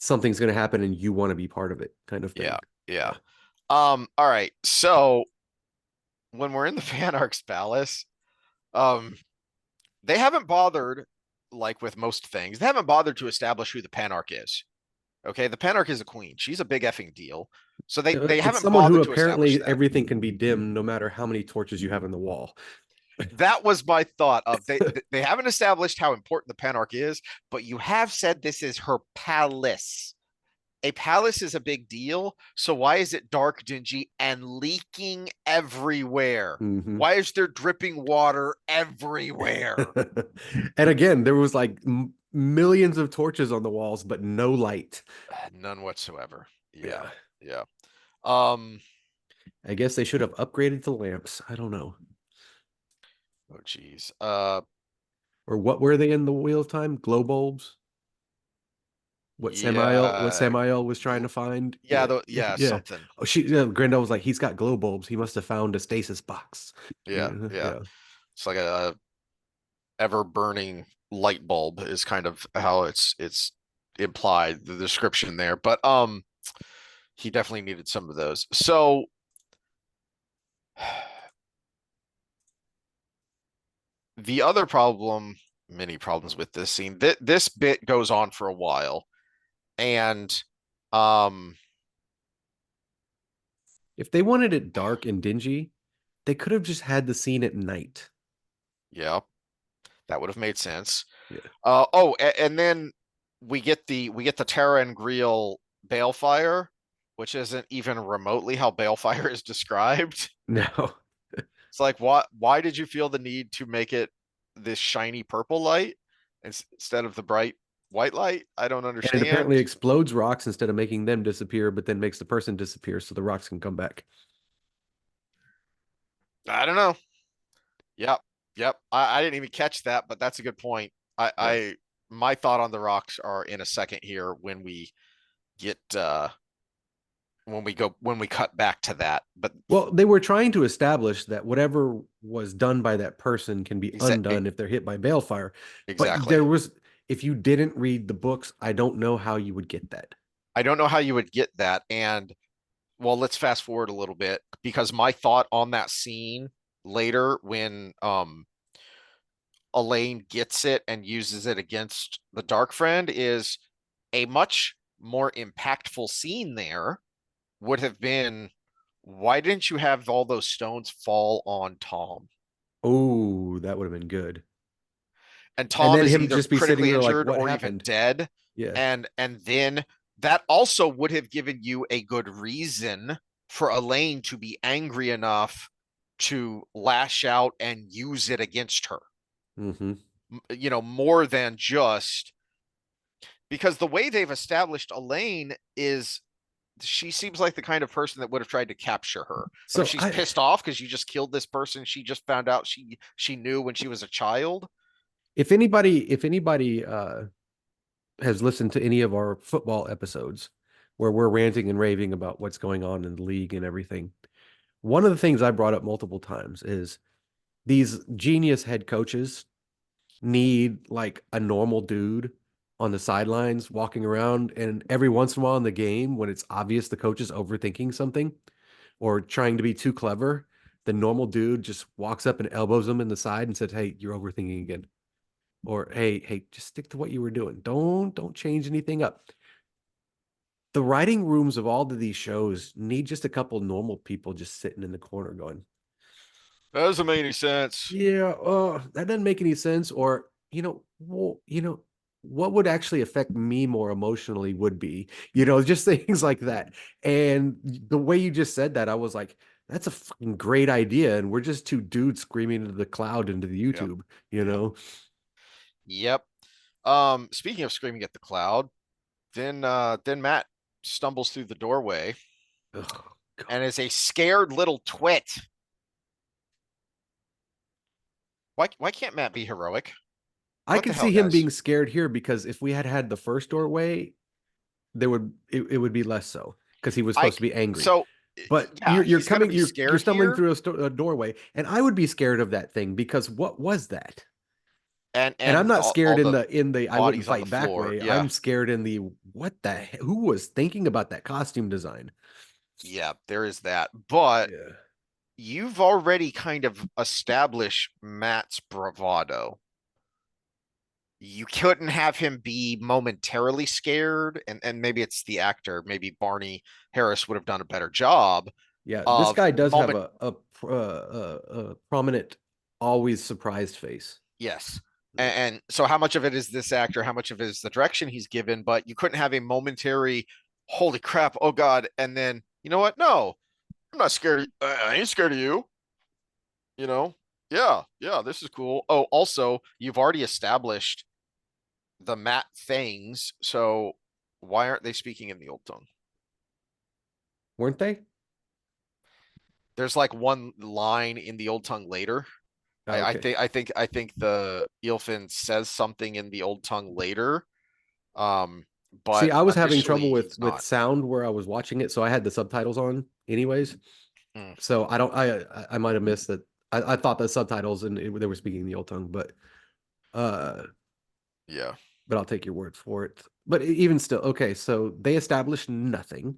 something's going to happen and you want to be part of it, kind of Yeah, thing. yeah. Yeah. All right. So when we're in the Panarch's palace, um, they haven't bothered, like with most things, they haven't bothered to establish who the Panarch is. Okay, the Panarch is a queen. She's a big effing deal. So they It's haven't someone who bothered to establish apparently that. everything can be dimmed no matter how many torches you have in the wall. That was my thought of they haven't established how important the Panarch is, but you have said this is her palace. a palace is a big deal. So why is it dark, dingy, and leaking everywhere? Hmm. Why is there dripping water everywhere? And again, there was like millions of torches on the walls, but no light. None whatsoever. Yeah. Yeah. Yeah. Um, I guess they should have upgraded the lamps. I don't know. oh geez. Or what were they in the wheel of time? Glow bulbs? What Yeah. Samael was trying to find? Yeah, Yeah. yeah, Yeah. something. Oh, Grendel was like, he's got glow bulbs. He must have found a stasis box. Yeah, Yeah. yeah. Yeah. It's like a ever burning light bulb is kind of how it's implied, the description there. But he definitely needed some of those. So the other problem, many problems with this scene, this bit goes on for a while, and um If they wanted it dark and dingy, they could have just had the scene at night. yeah, that would have made sense. Yeah. And then we get the Terra and Griel balefire, which isn't even remotely how balefire is described. No. It's like, why did you feel the need to make it this shiny purple light instead of the bright white light? I don't And it apparently understand. explodes rocks instead of making them disappear, but then makes the person disappear so the rocks can come back. I don't know. Yep. Yep. I didn't even catch that, but that's a good point. Yeah. I my thought on the rocks are in a second here when we get when we cut back to that. But Well, they were trying to establish that whatever was done by that person can be exa- undone if they're hit by balefire. But exactly. if you didn't read the books, I don't know how you would get that. I don't know how you would get that. And well, let's fast forward a little bit because my thought on that scene later when Elaine gets it and uses it against the Dark Friend is a much more impactful scene there would have been, why didn't you have all those stones fall on Tom? Oh, that would have been good. And And Tom then is him either just be sitting critically there like, injured what or even happened? dead. Yeah. And then that also would have given you a good reason for Elaine to be angry enough to lash out and use it against her. Hmm. More than just because the way they've established Elaine is she seems like the kind of person that would have tried to capture her. But if So she's I, pissed off because you just killed this person she just found out she knew when she was a child. if anybody has listened to any of our football episodes where we're ranting and raving about what's going on in the league and everything, one of the things I brought up multiple times is these genius head coaches need like a normal dude on the sidelines walking around. And every once in a while in the game, when it's obvious the coach is overthinking something or trying to be too clever, the normal dude just walks up and elbows him in the side and says, "Hey, you're overthinking again." Or hey, just stick to what you were doing. Don't change anything up. The writing rooms of all of these shows need just a couple normal people just sitting in the corner going, That doesn't make any sense. yeah, that doesn't make any sense. Or, what would actually affect me more emotionally would be, just things like that. And the way you just said that, I was like, that's a fucking great idea. And we're just two dudes screaming into the cloud, into the Yep. YouTube, you Yep. know? Yep. Speaking of screaming at the cloud, then Matt stumbles through the doorway Oh, and God. is a scared little twit. Why can't Matt be heroic? I What the could hell, see him guys? being scared here because if we had had the first doorway, it would be less so because he was I supposed to be angry. so But yeah, you're he's gonna coming, be you're scared stumbling here, through a doorway, and I would be scared of that thing because what was that? and And I'm and not all scared in the the I wouldn't bodies on the fight back floor. way. Yeah, I'm scared in the who was thinking about that costume design? yeah, there is that. But Yeah. you've already kind of established Matt's bravado. You couldn't have him be momentarily scared, and maybe it's the actor. Maybe Barney Harris would have done a better job Yeah, this of guy does have moment. a prominent, always surprised face. Yes. Yeah. And so how much of it is this actor? How much of it is the direction he's given? But you couldn't have a momentary. holy crap, oh God. And then, you know what? No, I'm not scared. I ain't scared of you. You know? Yeah, yeah, this is cool. Oh, also, you've already established the Matt things, so why aren't they speaking in the old tongue? weren't they? There's like one line in the old tongue later. Oh, okay. I think the Eelfin says something in the old tongue later. Um, See, but I was having trouble officially with he's not. sound where I was watching it, so I had the subtitles on anyways. Mm, So I don't I might have missed that. I thought the subtitles and they were speaking the old tongue, uh yeah. but I'll take your word for it. But even still, okay, so they established nothing.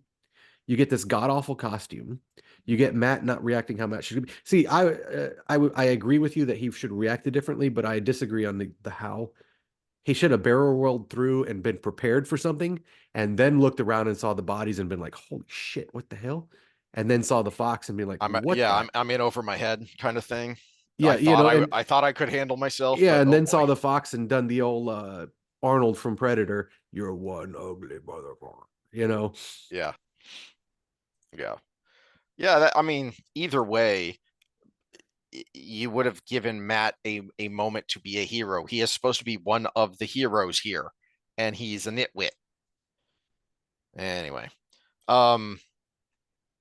You get this god awful costume. You get Matt not reacting how Matt should be. See, I agree with you that he should react differently, but I disagree on the how. He should have barrel rolled through and been prepared for something, and then looked around and saw the bodies and been like, "Holy shit, what the hell?" And then saw the fox and be like, "What Yeah, the?" I'm in over my head kind of thing. Yeah, and I thought I could handle myself, yeah, but and oh then boy. saw the fox and done the old Arnold from Predator. You're one ugly motherfucker. You know, Yeah. Yeah. Yeah, that, I mean, either way, you would have given Matt a moment to be a hero. He is supposed to be one of the heroes here, and he's a nitwit. Anyway, um,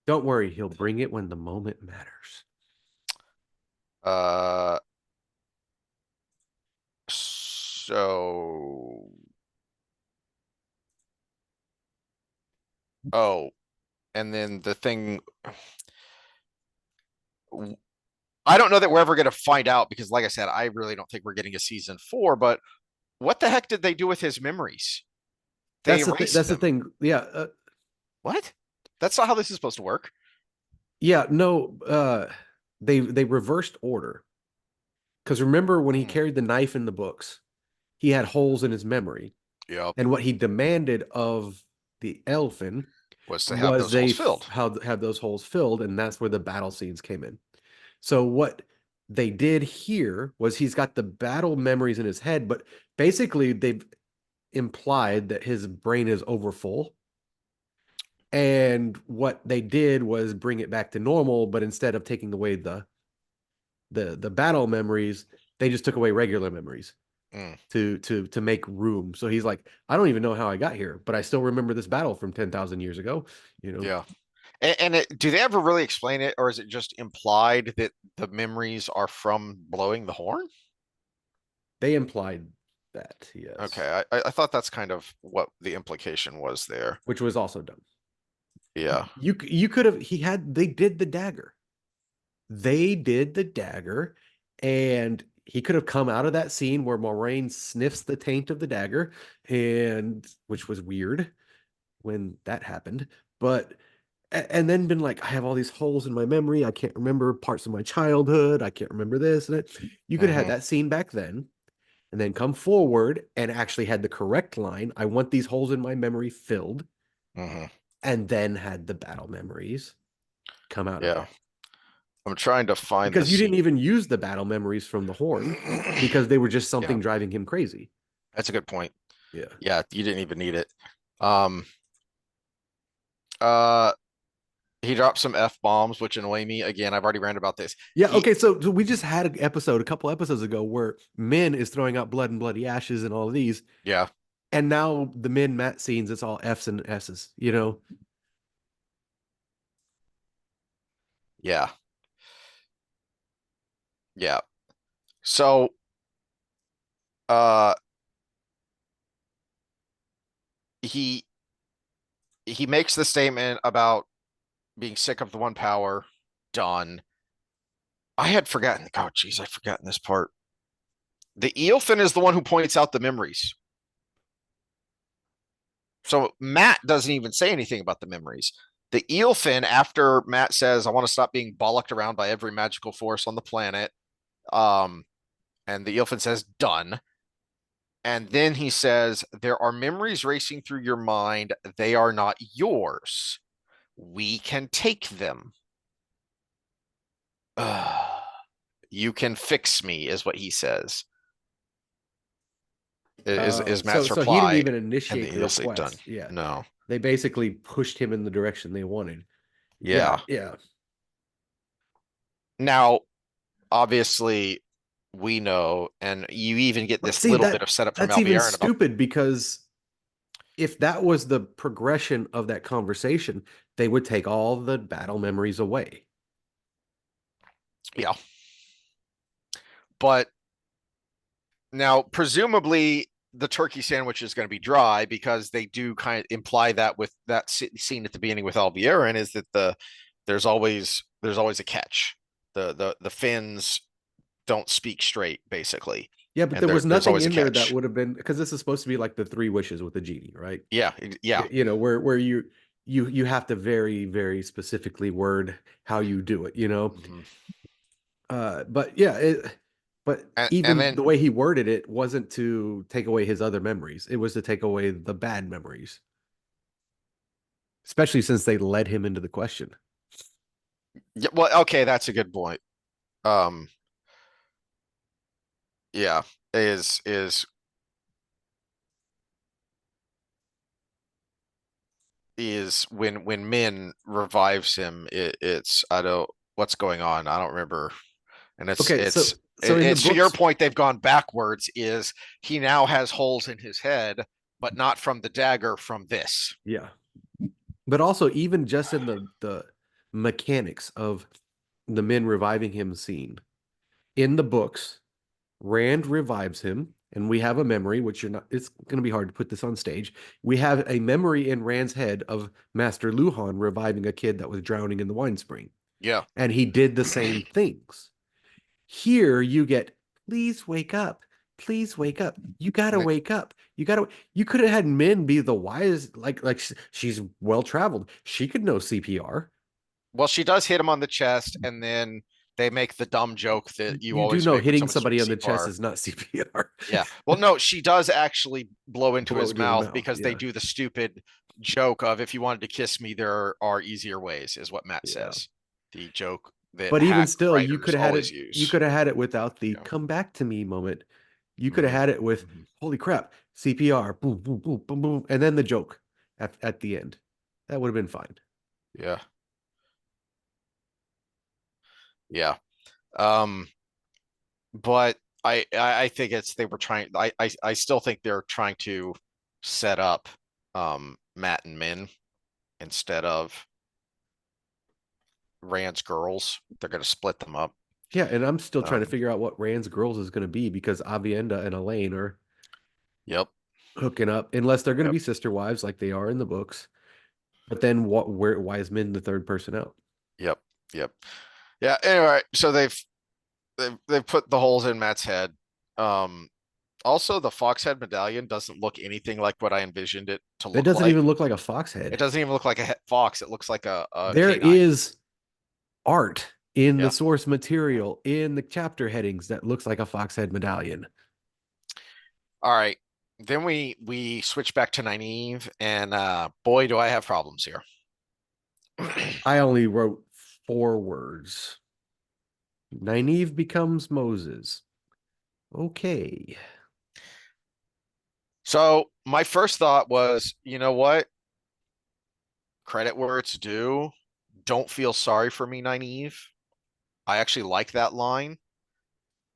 don't worry, he'll bring it when the moment matters. uh, so, oh, and then the thing, I don't know that we're ever going to find out because, like I said, I really don't think we're getting a season four. But what the heck did they do with his memories? They That's the thing. erased That's the them. thing. Yeah, What? That's not how this is supposed to work. yeah. No, they reversed order because remember when he Mm, carried the knife in the books, he had holes in his memory. yep, And what he demanded of the elfin was to have was those holes they filled. have those holes filled, and that's where the battle scenes came in. So what they did here was he's got the battle memories in his head, but basically they've implied that his brain is overfull. And what they did was bring it back to normal, but instead of taking away the battle memories, they just took away regular memories Mm, to make room. So he's like, I don't even know how I got here, but I still remember this battle from 10,000 years ago. You know, yeah. Do they ever really explain it, or is it just implied that the memories are from blowing the horn? they implied that, Okay, yes, I thought that's kind of what the implication was there. which was also dumb. Yeah. You could have they did the dagger. They did the dagger, and he could have come out of that scene where Moraine sniffs the taint of the dagger, and which was weird when that happened. But and then been like, I have all these holes in my memory. I can't remember parts of my childhood. I can't remember this and it. You could have had Hmm. that scene back then, and then come forward and actually had the correct line. I want these holes in my memory filled, Hmm. and then had the battle memories come out of Yeah. it. I'm trying to find the Because you didn't scene. even use the battle memories from the horn because they were just Yeah, something driving him crazy. that's a good point. Yeah. Yeah, you didn't even need it. Um, uh, he dropped some F bombs, which annoy me. Again, I've already ranted about this. Yeah. He, Okay. So we just had an episode a couple episodes ago where Min is throwing out blood and bloody ashes and all of these. yeah, And now the Min Matt scenes, it's all F's and S's, you know? yeah, yeah. So, uh, he he makes the statement about being sick of the one power. Done. I had forgotten. Oh, geez, I'd forgotten this part. The Eelfin is the one who points out the memories. So Matt doesn't even say anything about the memories. The Eelfin, after Matt says, I want to stop being bollocked around by every magical force on the planet, um, and the Eelfin says, done. And then he says, there are memories racing through your mind. They are not yours. We can take them. You can fix me, is what he says. is Matt's So he didn't reply, even and initiate then the you'll say done. request. Yeah. No. They basically pushed him in the direction they wanted. Yeah, Yeah. yeah. Now, obviously, we know, and you even get But this see little bit of setup from that's even Alviarin about, stupid because if that was the progression of that conversation, they would take all the battle memories away. yeah. But now, presumably, the turkey sandwich is going to be dry because they do kind of imply that with that scene at the beginning with Alviarin is that there's always a catch. The Finns don't speak straight, basically, Yeah, but and there was there's nothing always a in there that catch. would have been because this is supposed to be like the three wishes with the genie, right? Yeah, yeah. You know, where you have to very specifically word how you do it, you know. Mhm. But yeah, but And even then the way he worded it wasn't to take away his other memories. It was to take away the bad memories, especially since they led him into the question. yeah, well, okay, that's a good point. Um, yeah, is is when Min revives him, it's I don't what's going on. I don't remember, and it's Okay, it's so in the it's to your books, point. They've gone backwards. Is he now has holes in his head, but not from the dagger, from this. yeah, but also even just in the mechanics of the men reviving him scene in the books, Rand revives him, and we have a memory, which you're not, it's going to be hard to put this on stage. We have a memory in Rand's head of Master Luhan reviving a kid that was drowning in the wine spring. Yeah. And he did the same things. Here you get, please wake up. Please wake up. You gotta wake up. You could have had Min be the wise, like she's well traveled. She could know CPR. Well, she does hit him on the chest, and then they make the dumb joke that you You do always know make when hitting someone's doing somebody on the chest CPR. is not CPR. Yeah. Well, no, she does actually blow into Blow his into his mouth mouth. because they Yeah. do the stupid joke of if you wanted to kiss me, there are easier ways, is what Matt Yeah. says. The joke that But even hack still, you could writers have had always it. You use. could have had it without the Yeah. "come back to me" moment. You could have Hmm. had it with Hmm. "holy crap" CPR, boom, boom, boom, boom, boom, and then the joke at the end. That would have been fine. Yeah. Yeah. Um, but I think it's they were trying I still think they're trying to set up Matt and Min instead of Rand's girls. They're gonna split them up. Yeah, and I'm still trying to Um, figure out what Rand's girls is going to be because Avienda and Elaine are yep, hooking up, unless they're going to yep, be sister wives like they are in the books. But then what? Where? Why is Min the third person out? yep, yep. Yeah, anyway, so they've put the holes in Matt's head. Um, Also, the fox head medallion doesn't look anything like what I envisioned it to It look doesn't like. even look like a fox It head. doesn't even look like a fox. It looks like a There canine. is art in the Yeah. source material in the chapter headings that looks like a fox head medallion. All right. Then we switch back to Nynaeve, and boy, do I have problems here. I only wrote 4 words. Nynaeve becomes Moses. Okay. So my first thought was, you know what? Credit where it's due. Don't feel sorry for me, Nynaeve. I actually like that line,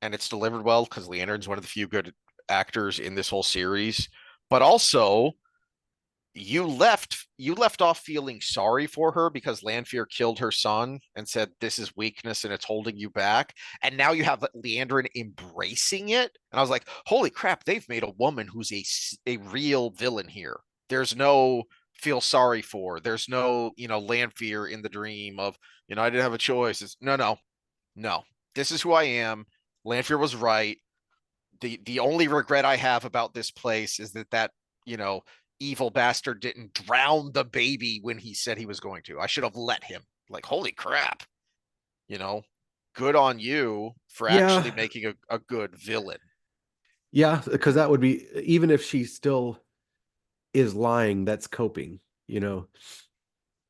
and it's delivered well because Leonard's one of the few good actors in this whole series. But also, you left off feeling sorry for her because Lanfear killed her son and said this is weakness and it's holding you back. And now you have Leandrin embracing it. And I was like, holy crap, they've made a woman who's a real villain here. There's no feel sorry for. There's no, Lanfear in the dream of, I didn't have a choice. No, no, no. This is who I am. Lanfear was right. The only regret I have about this place is that you know evil bastard didn't drown the baby when he said he was going to. I should have let him. Like, holy crap, you know, good on you for actually Yeah. making a good villain. Yeah, because that would be even if she still is lying, that's coping, you know.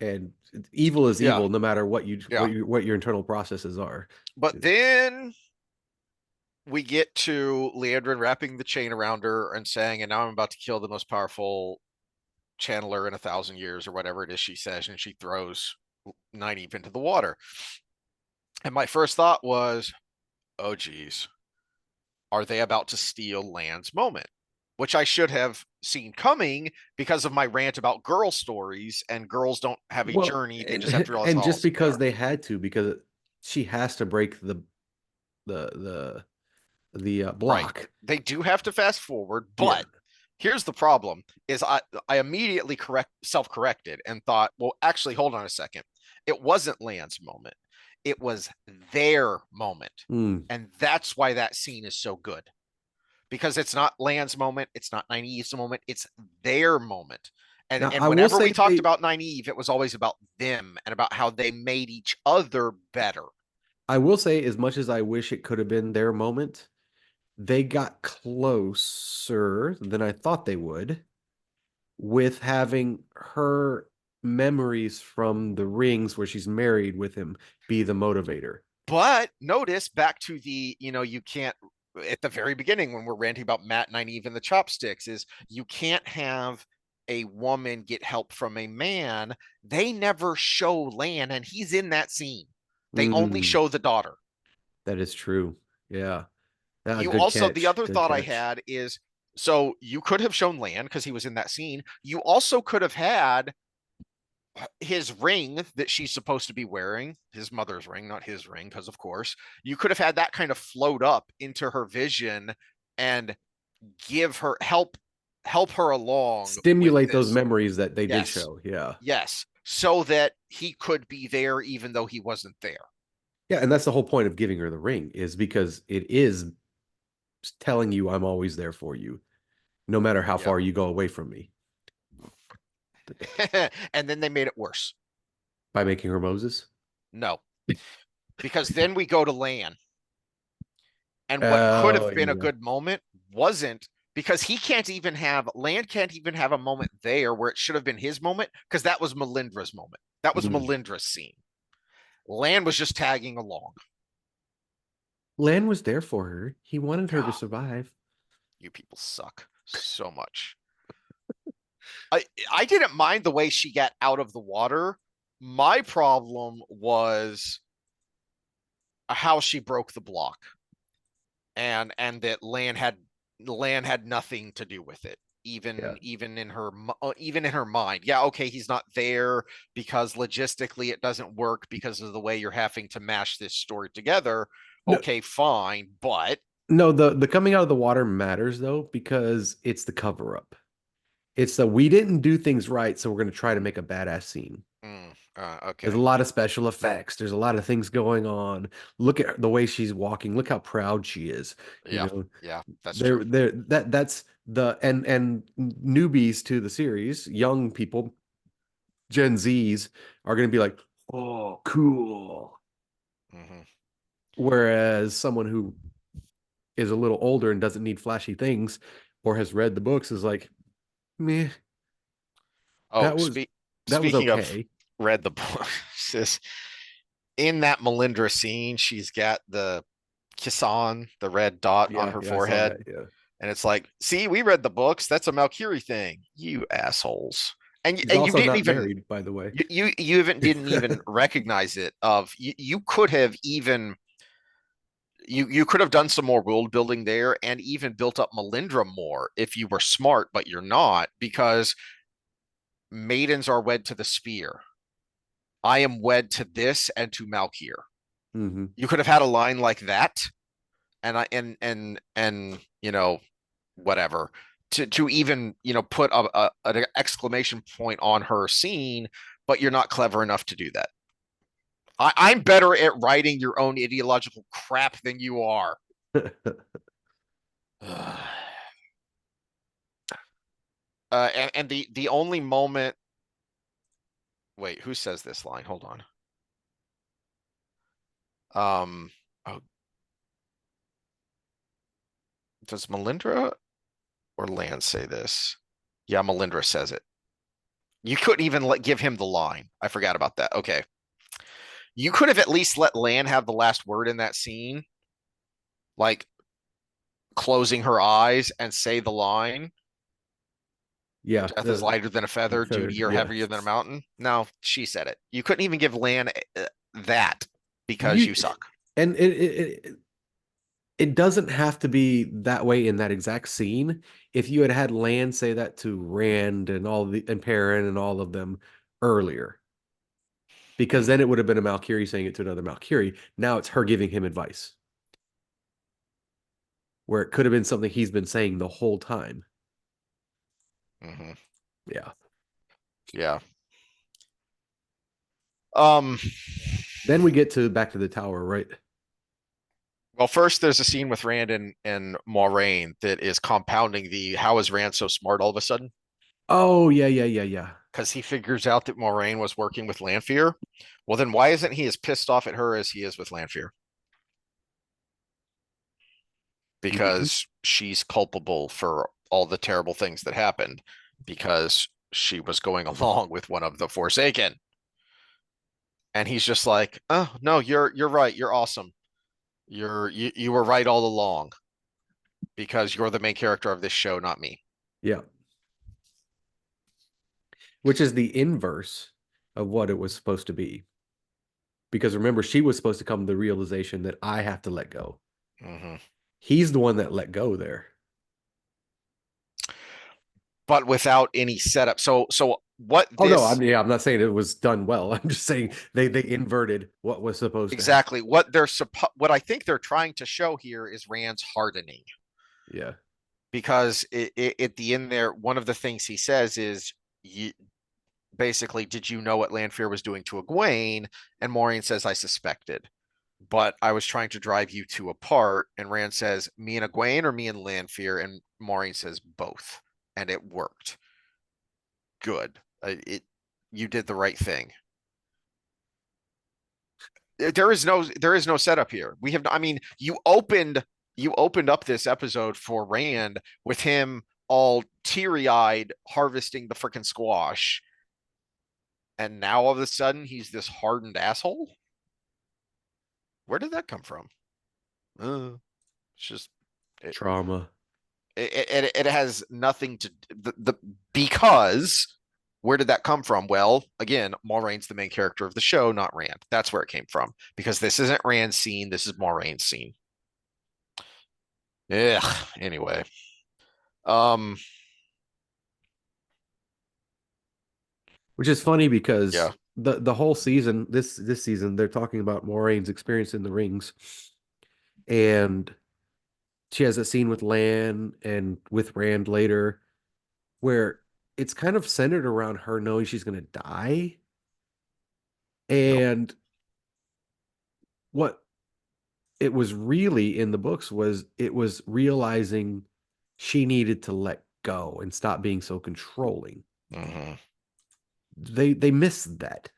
And evil is Yeah, evil no matter yeah. what your internal processes are. But then we get to Leandrin wrapping the chain around her and saying, and now I'm about to kill the most powerful channeler in 1,000 years or whatever it is she says, and she throws Nynaeve into the water. And my first thought was, oh geez, are they about to steal Lan's moment? Which I should have seen coming because of my rant about girl stories, and girls don't have a Well, journey, they just have to realize and how just awesome they because are. they had to, because she has to break the Right. block. They do have to fast forward, Yeah. but here's the problem is I immediately correct self-corrected and thought, well, actually, hold on a second. It wasn't Lan's moment. It was their moment. Mm. And that's why that scene is so good. Because it's not Lan's moment, it's not Nynaeve's moment, it's their moment. And Now, and I will whenever say we talked they, about Nynaeve, it was always about them and about how they made each other better. I will say, as much as I wish it could have been their moment, they got closer than I thought they would with having her memories from the rings where she's married with him be the motivator. But notice back to the, you can't at the very beginning when we're ranting about Matt and Nynaeve and the chopsticks is you can't have a woman get help from a man. They never show Lan, and he's in that scene. They only Mm, show the daughter. that is true. Yeah. Ah, You good also, the catch. other Good thought I catch. had is so you could have shown Lan because he was in that scene. You also could have had his ring that she's supposed to be wearing, his mother's ring, not his ring, because of course, you could have had that kind of float up into her vision and give her help her along with Stimulate those this. memories that they did Yes. show. Yeah. Yes. So that he could be there even though he wasn't there. Yeah, and that's the whole point of giving her the ring is because it is telling you I'm always there for you, no matter how Yep. far you go away from me And then they made it worse. by making her Moses. No, because then we go to Lan, and what could Oh, have been a yeah. good moment wasn't, because he can't even have Lan can't even have a moment there where it should have been his moment, because that was Melindra's moment. That was Mm. Melindra's scene. Lan was just tagging along. Lan was there for her. He wanted her to God, survive. you people suck so much. I didn't mind the way she got out of the water. My problem was how she broke the block, and that Lan had nothing to do with it, Yeah. even in her mind. Yeah, okay, he's not there because logistically it doesn't work because of the way you're having to mash this story together. No, Okay, fine, but no, the coming out of the water matters though, because it's the cover up. It's the we didn't do things right, so we're going to try to make a badass scene. There's a okay, lot of special effects. There's a lot of things going on. Look at the way she's walking. Look how proud she is. You yeah, know, yeah, that's true. that's the and newbies to the series, young people, Gen Zs are going to be like, "Oh, cool." Hmm. Whereas someone who is a little older and doesn't need flashy things or has read the books is like, "Meh, Oh, that was that was speaking of okay." read the book, sis, in that Melindra scene, she's got the kiss on the red dot on Yeah, her yeah, I saw forehead. that. Yeah. And it's like, see, we read the books. That's a Valkyrie thing. You assholes. She's And you also didn't not even married, by the way. you even didn't even recognize it. You could have even you could have done some more world building there and even built up Melindra more if you were smart, but you're not, because maidens are wed to the spear. I am wed to this and to Malkir. Hmm. You could have had a line like that, and I and whatever, to even put an exclamation point on her scene, but you're not clever enough to do that. I'm better at writing your own ideological crap than you are. And the only moment. Wait, who says this line? Hold on. Oh, does Melindra or Lan say this? Yeah, Melindra says it. You couldn't even give him the line. I forgot about that. Okay. You could have at least let Lan have the last word in that scene. Like, closing her eyes and say the line, Yeah, death is lighter than a feather, duty feathered. or Yeah, heavier than a mountain. No, she said it. You couldn't even give Lan that because you you suck. and it doesn't have to be that way in that exact scene. If you had had Lan say that to Rand and all the and Perrin and all of them earlier, because then Mm-hmm. it would have been a Valkyrie saying it to another Valkyrie. Now it's her giving him advice, where it could have been something he's been saying the whole time. Mm-hmm. Yeah. Yeah. Um, Then we get to back to the tower, right? well, first there's a scene with Rand and Moiraine that is compounding the how is Rand so smart all of a sudden? Oh, yeah, yeah, yeah, yeah. Because he figures out that Moiraine was working with Lanfear. Well, then why isn't he as pissed off at her as he is with Lanfear? Mhm. Because she's culpable for all the terrible things that happened because she was going along with one of the Forsaken. And he's just like, "Oh, no, you're right. You're awesome. You were right all along because you're the main character of this show, not me." Yeah. Which is the inverse of what it was supposed to be. Because remember, she was supposed to come to the realization that I have to let go. Mm-hmm. He's the one that let go there. But without any setup. So what Oh no, this I'm not saying it was done well. I'm just saying they inverted what was supposed to happen. exactly what I think they're trying to show here is Rand's hardening Yeah. because at the end there, one of the things he says is you, basically, did you know what Lanfear was doing to Egwene? And Moiraine says, I suspected, but I was trying to drive you two apart. And Rand says, me and Egwene or me and Lanfear? And Maureen says, both. And it worked. Good. You did the right thing. There is no setup here. We have no, I mean, you opened up this episode for Rand with him all teary-eyed harvesting the freaking squash. And now all of a sudden he's this hardened asshole. Where did that come from? It's just it, Trauma. it has nothing to the because where did that come from? Well, again, Moraine's the main character of the show, not Rand. That's where it came from because this isn't Rand's scene. This is Moraine's scene. Ugh. Anyway, um, Which is funny because yeah. the whole season, this season, they're talking about Moraine's experience in the rings. And she has a scene with Lan and with Rand later where it's kind of centered around her knowing she's gonna die. Yep. And what it was really in the books was it was realizing she needed to let go and stop being so controlling. Mm-hmm. They missed that.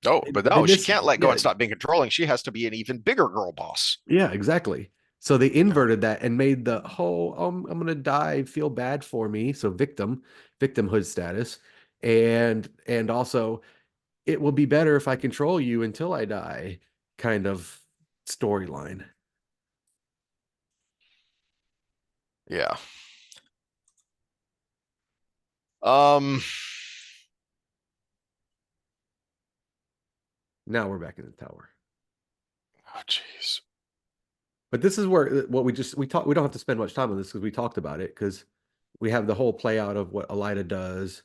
Oh, but They no, she missed, can't let go yeah, and stop being controlling. She has to be an even bigger girl boss. yeah, exactly. So they Yeah. inverted that and made the whole I'm gonna die, feel bad for me. So victimhood status. And also it will be better if I control you until I die kind of storyline. Yeah. Um. Now we're back in the tower. Oh, jeez. But this is where what we talk we don't have to spend much time on this because we talked about it because we have the whole play out of what Elida does.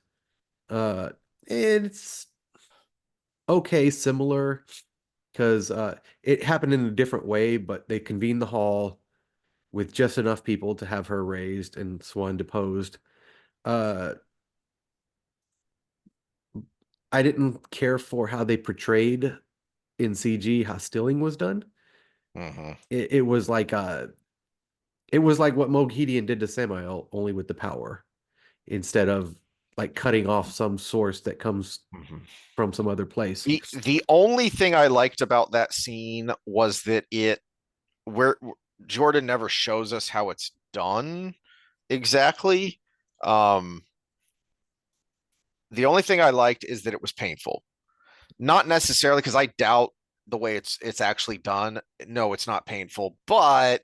Uh it's okay, similar because it happened in a different way, but they convened the hall with just enough people to have her raised and Swan deposed. Uh I didn't care for how they portrayed in CG how Stilling was done. Mm-hmm. It was like what Moghedien did to Samael, only with the power, instead of like cutting off some source that comes Mm-hmm. from some other place. The only thing I liked about that scene was that it where Jordan never shows us how it's done exactly. Um, the only thing I liked is that it was painful. Not necessarily because I doubt the way it's actually done. No, it's not painful, but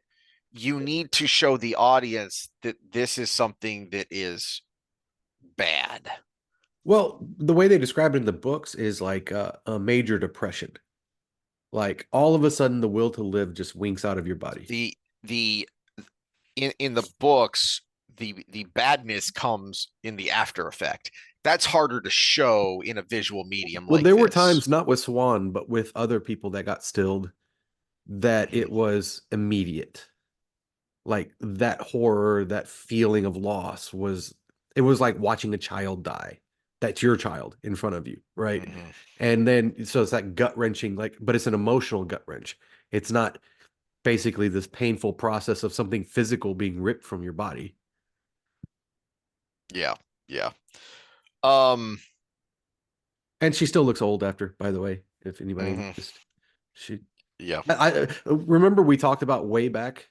you need to show the audience that this is something that is bad. Well, the way they describe it in the books is like a major depression. Like all of a sudden, the will to live just winks out of your body. The in the books, the badness comes in the after effect. That's harder to show in a visual medium Well, like there were this. times, not with Swan, but with other people that got stilled, that Mm-hmm. it was immediate. Like that horror, that feeling of loss was, it was like watching a child die. That's your child in front of you, right? Mm-hmm. And then, so it's that gut wrenching, like, but it's an emotional gut wrench. It's not basically this painful process of something physical being ripped from your body. Yeah, yeah. Um, And she still looks old after, by the way, if anybody mhm. noticed. She, Yeah. I remember we talked about way back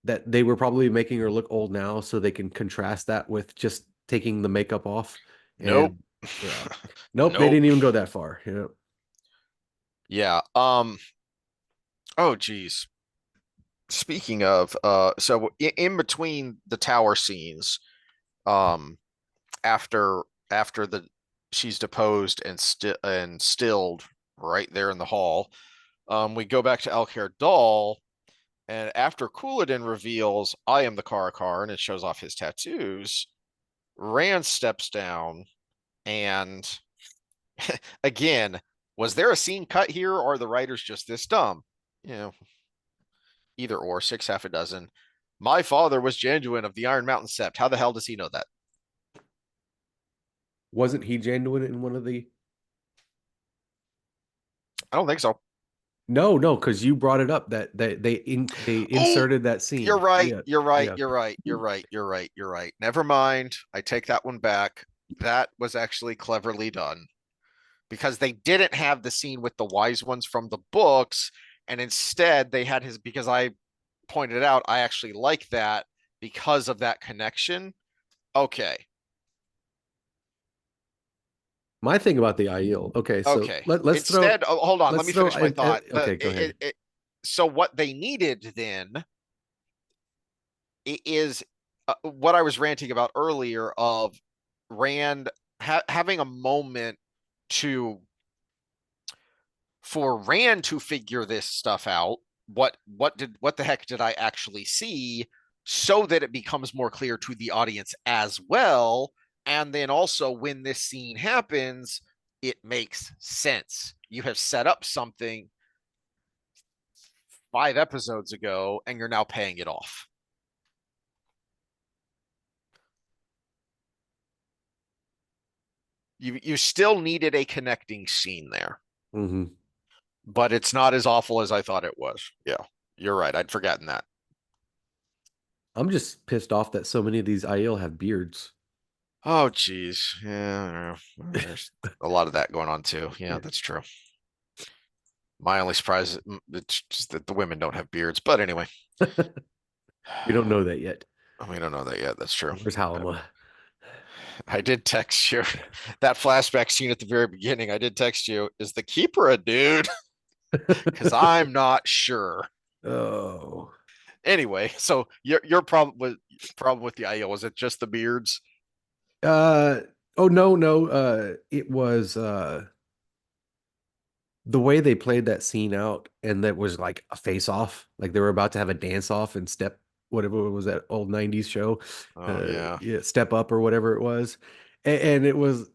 that they were probably making her look old now so they can contrast that with just taking the makeup off. Nope. And yeah, nope, they Nope. didn't even go that far. Yeah. Yeah. Oh, geez. Speaking of, so in between the tower scenes, um, after the she's deposed and stilled right there in the hall, we go back to El Doll, and after Couladin reveals, "I am the Karakar," and it shows off his tattoos, Rand steps down and again, was there a scene cut here or are the writers just this dumb? You know, either or, six half a dozen. My father was genuine of the Iron Mountain Sept. How the hell does he know that? Wasn't he genuine in one of the? I don't think so. No, no, because you brought it up that they Oh, inserted that you're scene. right. Yeah, You're right. yeah. You're right. You're right. You're right. You're right. Never mind. I take that one back. That was actually cleverly done because they didn't have the scene with the wise ones from the books. And instead, they had his, because I pointed out, I actually like that because of that connection. Okay. My thing about the Aiel. Okay, so Okay. let's throw Instead, oh, hold on. Let let's me throw. finish my thought. Okay, go ahead. So what they needed then is what I was ranting about earlier of Rand having a moment to for Rand to figure this stuff out. What the heck did I actually see? So that it becomes more clear to the audience as well. And then also when this scene happens, it makes sense. You have set up something 5 episodes ago and you're now paying it off. You still needed a connecting scene there, Hmm. but it's not as awful as I thought it was. Yeah, you're right. I'd forgotten that. I'm just pissed off that so many of these Aiel have beards. Oh, geez. Yeah, there's a lot of that going on too. Yeah, Yeah. that's true. My only surprise is just that the women don't have beards. But anyway, We don't know that yet. we don't know that yet. That's true. Where's Halima? I did text you that flashback scene at the very beginning. I did text you, is the keeper a dude? Because I'm not sure. Oh. Anyway, so your problem with the IO was it just the beards? Uh oh, no, no. It was the way they played that scene out, and that was like a face off, like they were about to have a dance off and step, whatever it was, that old 90s show, Oh yeah. yeah, Step Up or whatever it was. And it was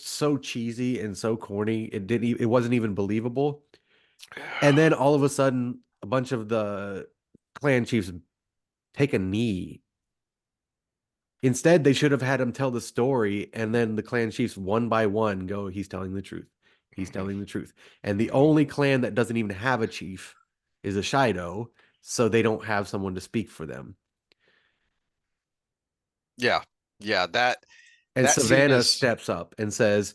so cheesy and so corny. It wasn't even believable. And then all of a sudden a bunch of the clan chiefs take a knee. Instead, they should have had him tell the story, and then the clan chiefs one by one go, he's telling the truth. He's Mhm, telling the truth. And the mhm. only clan that doesn't even have a chief is a Shido, so they don't have someone to speak for them. Yeah, yeah. And That scene Savannah is steps up and says,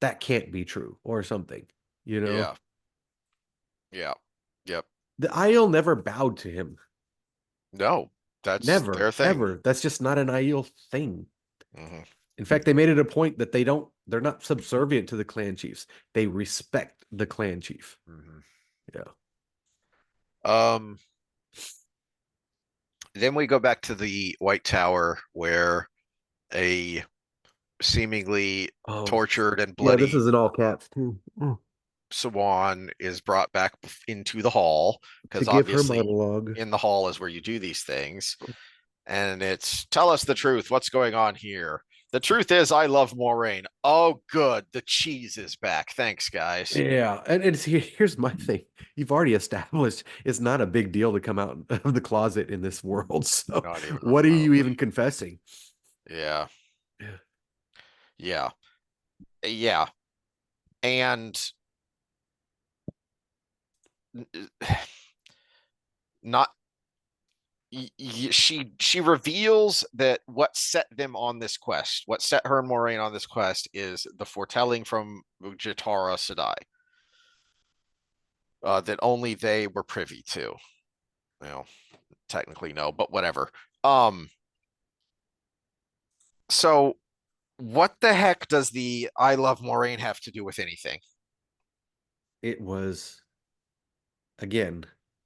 that can't be true, or something, you know? yeah, yeah, yep. The Aiel never bowed to him. No, that's Never, their thing. ever. That's just not an Aiel thing. Hmm. In fact, they made it a point that they're not subservient to the clan chiefs. They respect the clan chief. Hmm. Yeah. Um, then we go back to the White Tower where a seemingly Oh, tortured and yeah, this bloody is in all caps too. Mm. Swan is brought back into the hall To because give her obviously monologue. in the hall is where you do these things. And it's tell us the truth. What's going on here? The truth is, I love Moraine. Oh, good. The cheese is back. Thanks, guys. Yeah, and here's my thing. You've already established it's not a big deal to come out of the closet in this world. So Not even what are you remotely. even confessing? Yeah. Yeah. Yeah. Yeah. And not she reveals that what set them on this quest, what set her and Moraine on this quest, is the foretelling from Jatara Sadai, that only they were privy to. Well, technically no, but whatever. Um, so what the heck does the I love Moraine have to do with anything? It was, again,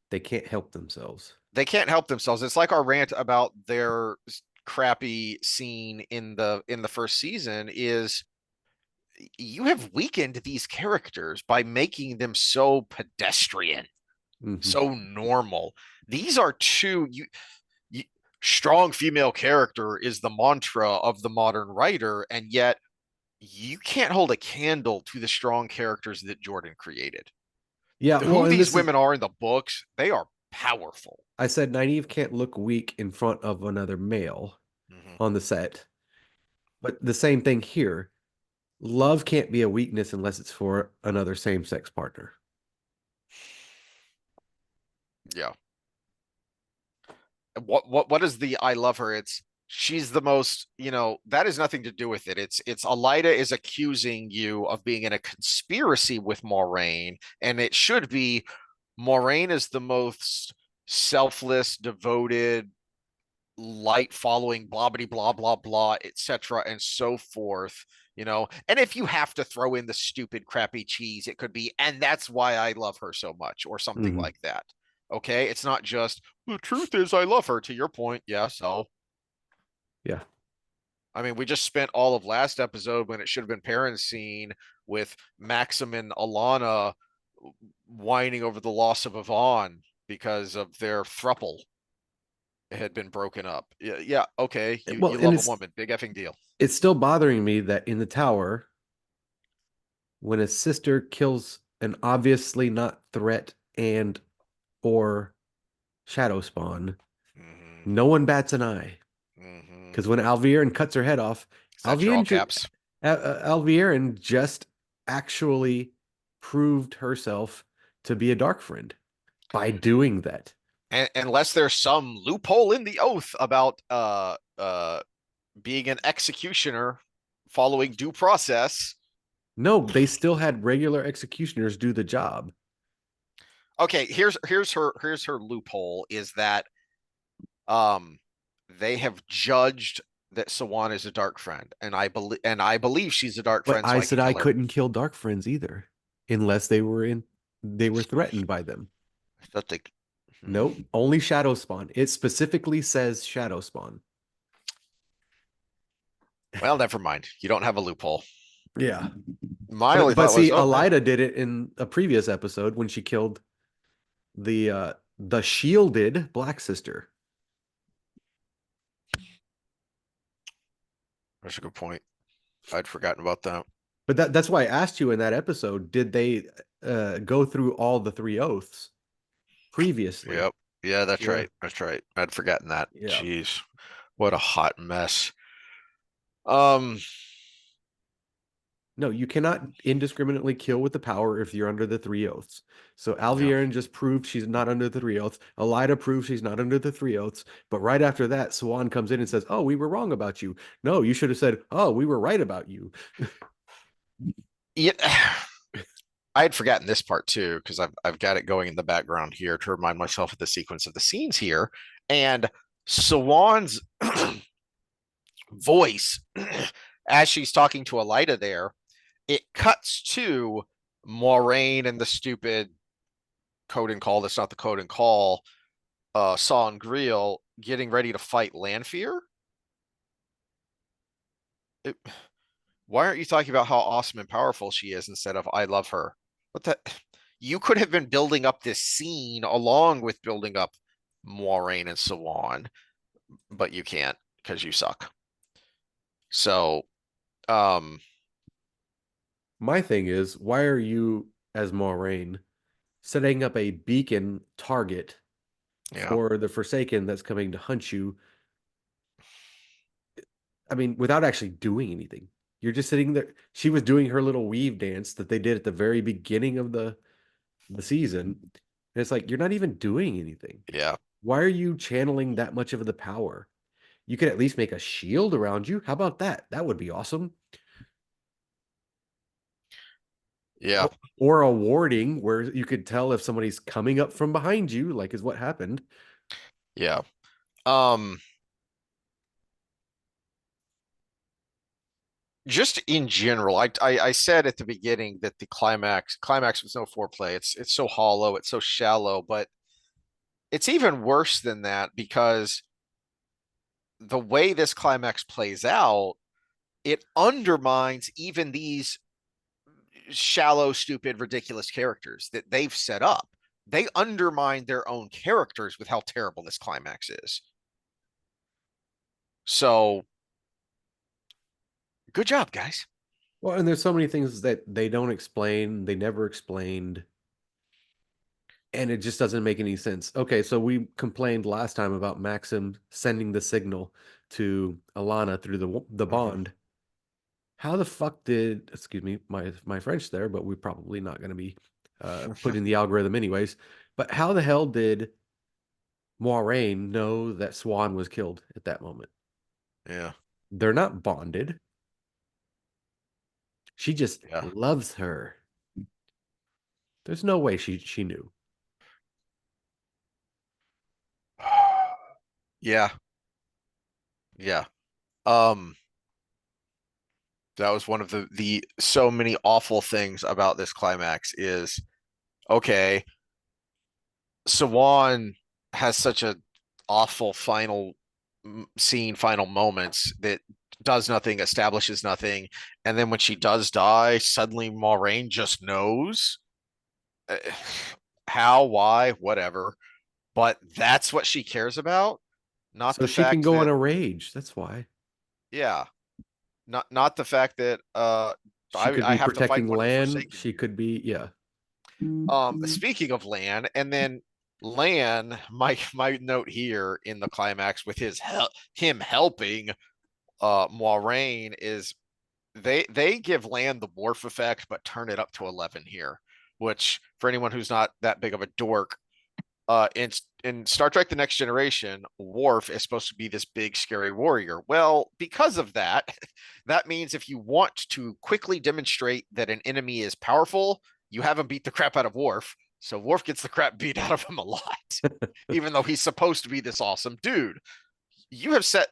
they can't help themselves. They can't help themselves. It's like our rant about their crappy scene in the first season is you have weakened these characters by making them so pedestrian, Hmm. so normal. These are you strong female character is the mantra of the modern writer, and yet you can't hold a candle to the strong characters that Jordan created. Yeah, well, Who and these this is, women are in the books, they are powerful. I said Nynaeve can't look weak in front of another male Mm-hmm. on the set. But the same thing here. Love can't be a weakness unless it's for another same-sex partner. Yeah. What is the I love her? It's she's the most, that has nothing to do with it. It's Elida is accusing you of being in a conspiracy with Moraine, and it should be Moraine is the most selfless, devoted, light following, blah blah blah blah blah, etc. and so forth. And if you have to throw in the stupid crappy cheese, it could be, and that's why I love her so much, or something Hmm. like that. Okay, it's not just the truth is I love her. To your point, yeah. So Yeah. I mean, we just spent all of last episode when it should have been parents scene with Maxim and Alana whining over the loss of Yvonne because of their thruple had been broken up. Yeah, yeah, okay. You Well, you and love a woman, big effing deal. it's still bothering me that in the tower, when a sister kills an obviously not threat and or shadow spawn, Mm-hmm. no one bats an eye. Mm-hmm. Because when Alviren cuts her head off, Is that your all Alviren, caps? Alviren just actually proved herself to be a dark friend by doing that. And unless there's some loophole in the oath about being an executioner following due process. No, they still had regular executioners do the job. Okay, here's her loophole is that um they have judged that Sawan is a dark friend, and I believe she's a dark But friend, so I I can said I kill her. couldn't kill dark friends either, unless they were threatened by them. I thought they. Hmm. Nope, only shadow spawn. It specifically says shadow spawn. Well, never mind. You don't have a loophole. Yeah. My only But thought was, see, oh man, Elida did it in a previous episode when she killed the shielded Black Sister. that's a good point. I'd forgotten about that. But that's why I asked you in that episode, did they go through all the three oaths previously? Yep. Yeah, that's Yeah. right. That's right. I'd forgotten that. Yeah. Jeez, what a hot mess. Um, No, you cannot indiscriminately kill with the power if you're under the three oaths. So yeah. Alviren just proved she's not under the three oaths. Elida proved she's not under the three oaths. But right after that, Swan comes in and says, "Oh, we were wrong about you." No, you should have said, "Oh, we were right about you." Yeah. I had forgotten this part too because I've got it going in the background here to remind myself of the sequence of the scenes here. And Sawan's voice, as she's talking to Elida there, it cuts to Moraine and the stupid code and call. That's not the code and call. Sangreal getting ready to fight Lanfear. It, why aren't you talking about how awesome and powerful she is instead of I love her? What the? You could have been building up this scene along with building up Moiraine and so on, but you can't because you suck. So, um, My thing is, why are you, as Moraine, setting up a beacon target yeah, for the Forsaken that's coming to hunt you? I mean, without actually doing anything. You're just sitting there. She was doing her little weave dance that they did at the very beginning of the season. And it's like you're not even doing anything. yeah, Why are you channeling that much of the power? You could at least make a shield around you. How about that? That would be awesome. yeah, Or a warding where you could tell if somebody's coming up from behind you, like is what happened. yeah. Um, just in general, I said at the beginning that the climax was no foreplay. It's so hollow, it's so shallow, but it's even worse than that because the way this climax plays out, it undermines even these shallow, stupid, ridiculous characters that they've set up. They undermine their own characters with how terrible this climax is. So, good job, guys. Well, and there's so many things that they don't explain, they never explained, and it just doesn't make any sense. Okay, so we complained last time about Maxim sending the signal to Alana through the Mm-hmm. bond. How the fuck did, excuse me, my French there, but we're probably not going to be put in the algorithm anyways. But how the hell did Moiraine know that Swan was killed at that moment? Yeah, They're not bonded. She just yeah, loves her. There's no way she knew. yeah, yeah. Um, that was one of the so many awful things about this climax is okay, Sawan has such a awful final scene, final moments that does nothing, establishes nothing, and then when she does die, suddenly Moraine just knows. Uh, how, why, whatever. But that's what she cares about, not So the she can fact go on that, a rage. That's why. yeah, not the fact that She could I be have to fight protecting one of the Lan. Forsaken She here. could be, yeah. Speaking of Lan, and then Lan, my note here in the climax with him helping Moiraine is they give Lan the Worf effect, but turn it up to 11 here. Which for anyone who's not that big of a dork, in Star Trek: The Next Generation, Worf is supposed to be this big scary warrior. Well, because of that, that means if you want to quickly demonstrate that an enemy is powerful, you have him beat the crap out of Worf. So Worf gets the crap beat out of him a lot, even though he's supposed to be this awesome dude. You have set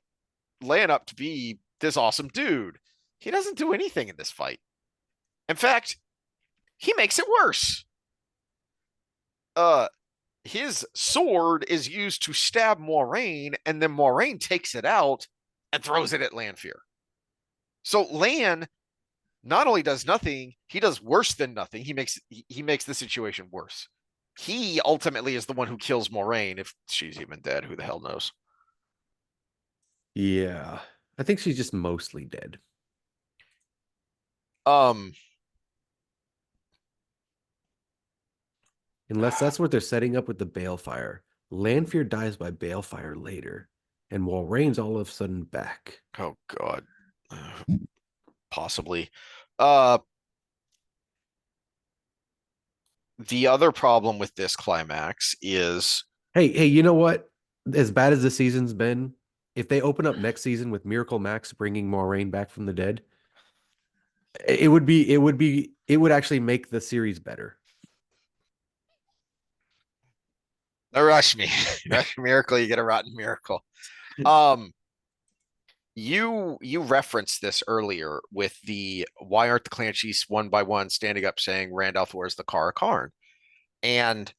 Lan up to be this awesome dude. He doesn't do anything in this fight. In fact, he makes it worse. Uh, his sword is used to stab Moraine, and then Moraine takes it out and throws it at Lanfear. So Lan not only does nothing, he does worse than nothing. He makes the situation worse. He ultimately is the one who kills Moraine. If she's even dead, who the hell knows? Yeah. I think she's just mostly dead. Um, Unless that's what they're setting up with the Balefire. Lanfear dies by Balefire later, and Walraine's all of a sudden back. oh god, possibly. Uh, the other problem with this climax is Hey, you know what? As bad as the season's been, if they open up next season with Miracle Max bringing Moiraine back from the dead, it would actually make the series better. a rush me, rush miracle. You get a rotten miracle. Um, you referenced this earlier with the why aren't the clan chiefs one by one standing up saying Randolph, where's the Kara Karn? And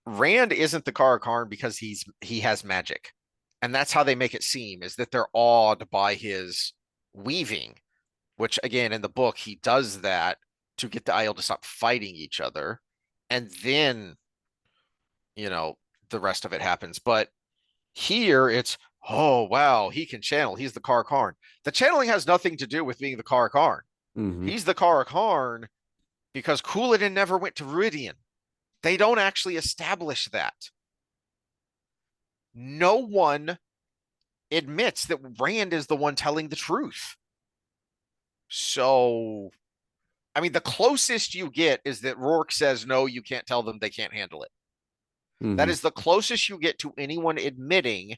Rand isn't the Karakharn because he has magic. And that's how they make it seem, is that they're awed by his weaving, which again in the book he does that to get the Aiel to stop fighting each other. And then, you know, the rest of it happens. But here it's, oh wow, he can channel. He's the Karakharn. The channeling has nothing to do with being the Karakharn. Mm-hmm. He's the Karakharn because Cooladin never went to Viridian. They don't actually establish that. No one admits that Rand is the one telling the truth. So, I mean, the closest you get is that Rourke says, no, you can't tell them, they can't handle it. That Mm-hmm. is the closest you get to anyone admitting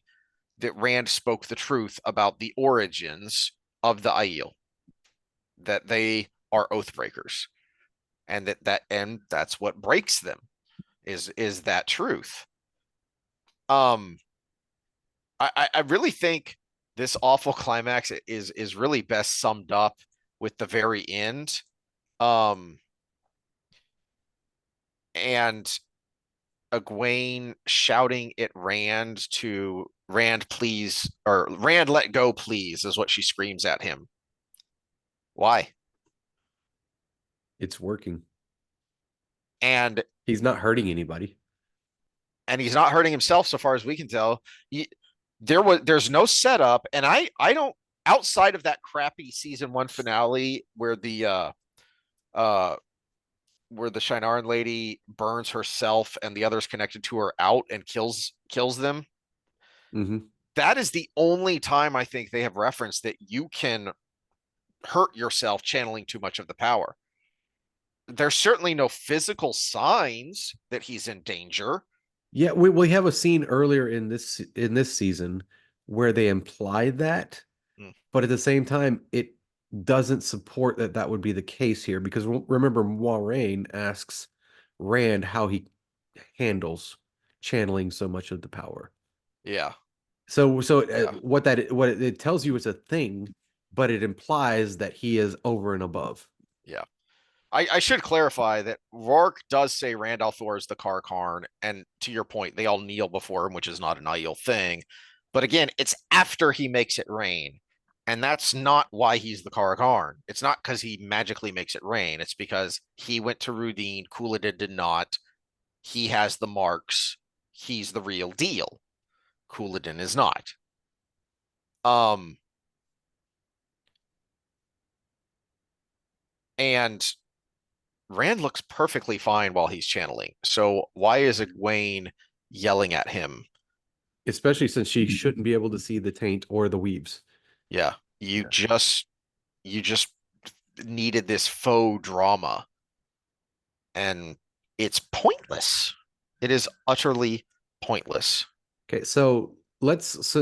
that Rand spoke the truth about the origins of the Aiel, that they are oath breakers, and that's what breaks them is that truth. Um, I really think this awful climax is really best summed up with the very end. Um, and Egwene shouting at Rand to Rand, please, or Rand, let go, please, is what she screams at him. Why? It's working. And He's not hurting anybody. he's not hurting himself so far as we can tell. There's no setup, and I don't, outside of that crappy season 1 finale where uh where the Shinaran lady burns herself and the others connected to her out and kills them. Mm-hmm. That is the only time I think they have referenced that you can hurt yourself channeling too much of the power. There's certainly no physical signs that he's in danger. Yeah, we have a scene earlier in this season where they implied that, Mm, but at the same time, it doesn't support that that would be the case here because remember, Moiraine asks Rand how he handles channeling so much of the power. yeah, So yeah, what it tells you is a thing, but it implies that he is over and above. yeah. I should clarify that Rourke does say Rand al'Thor is the Karkarn, and to your point, they all kneel before him, which is not an Aiel thing. But again, it's after he makes it rain. And that's not why he's the Karkarn. It's not because he magically makes it rain. It's because he went to Rudine, Cooladin did not. He has the marks. He's the real deal. Cooladin is not. Um, and Rand looks perfectly fine while he's channeling. So why is Egwene yelling at him? Especially since she shouldn't be able to see the taint or the weaves. Yeah, you just needed this faux drama, and it's pointless. It is utterly pointless. Okay, so let's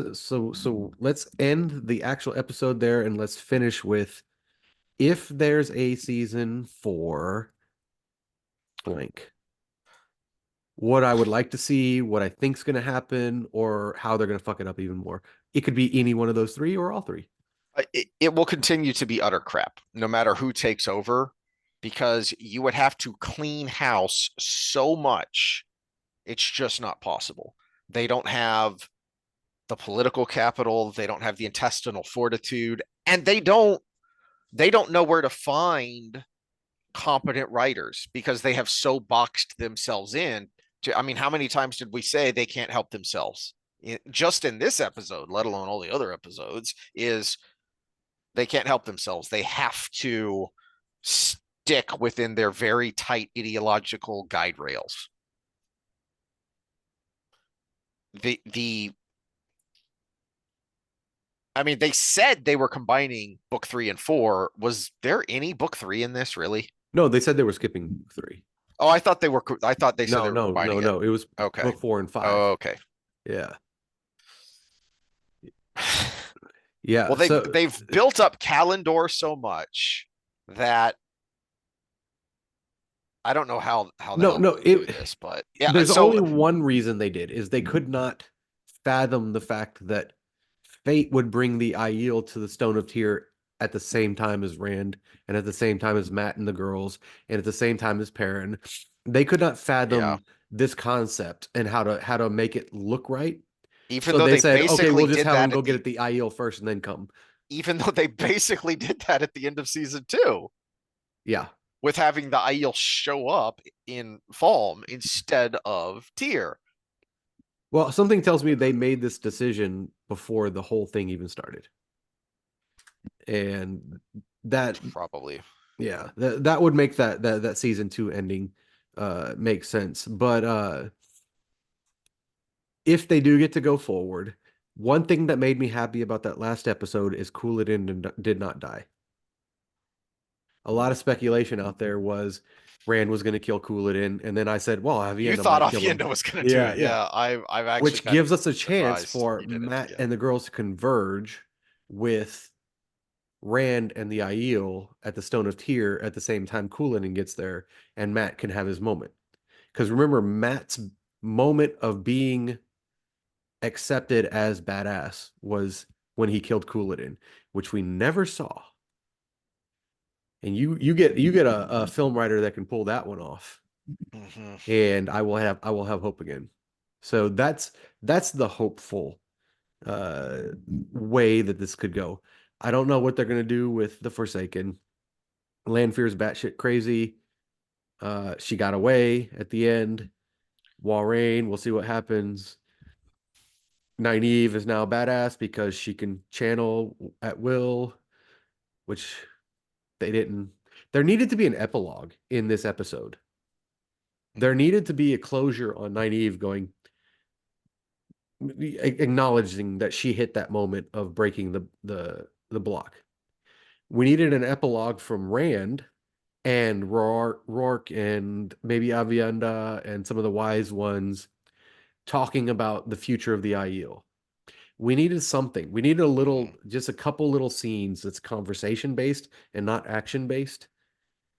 end the actual episode there and let's finish with if there's a season for blank. What I would like to see, what I think's going to happen, or how they're going to fuck it up even more. It could be any one of those three or all three. It will continue to be utter crap, no matter who takes over, because you would have to clean house so much. It's just not possible. They don't have the political capital, they don't have the intestinal fortitude, and they don't know where to find competent writers because they have so boxed themselves in to, I mean, how many times did we say they can't help themselves? Just in this episode, let alone all the other episodes, is they can't help themselves. They have to stick within their very tight ideological guide rails. The I mean, they said they were combining book 3 and 4. Was there any book 3 in this really? No, they said they were skipping three. Oh, I thought they were. I thought they said No, they were no, no, combining it. no. It was Okay. book 4 and 5. Oh, okay. Yeah. Yeah. Well, they've built up Kalendor so much that I don't know how the No, hell no, they're gonna do this, but yeah. there's So only one reason they did is they could not fathom the fact that fate would bring the Aiel to the Stone of Tear at the same time as Rand and at the same time as Matt and the girls and at the same time as Perrin They could not Yeah. fathom this concept and how to make it look right. Even So though they they said, okay, basically we'll just did have them that go at get the at the IEL first and then come. even though they basically did that at the end of season 2 Yeah. with having the IEL show up in Falm instead of Tyr. Well, something tells me they made this decision before the whole thing even started. And that, Probably. yeah, that would make that season two ending make sense. But if they do get to go forward, one thing that made me happy about that last episode is Cooladin did not die. A lot of speculation out there was Rand was going to kill Cooladin, and then I said, well, You Aviendha thought might kill him. Avienda was going to do Yeah, it. yeah. Yeah, I've actually Which kind of gives us a chance surprised for he didn't. Matt Yeah. and the girls to converge with Rand and the Aiel at the Stone of Tyr at the same time Cooladin gets there, and Matt can have his moment. Because remember, Matt's moment of being accepted as badass was when he killed Cooladin, which we never saw. And you get a film writer that can pull that one off, Mm-hmm. and I will have hope again. So that's the hopeful uh way that this could go. I don't know what they're gonna do with the Forsaken. Lanfear's batshit crazy. She got away at the end. Warrain, we'll see what happens. Nynaeve is now badass because she can channel at will, which they didn't. There needed to be an epilogue in this episode. There needed to be a closure on Nynaeve going, acknowledging that she hit that moment of breaking the block. We needed an epilogue from Rand and Rourke and maybe Avienda and some of the wise ones talking about the future of the IEL. We needed something. We needed Mm-hmm. just a couple little scenes that's conversation based and not action based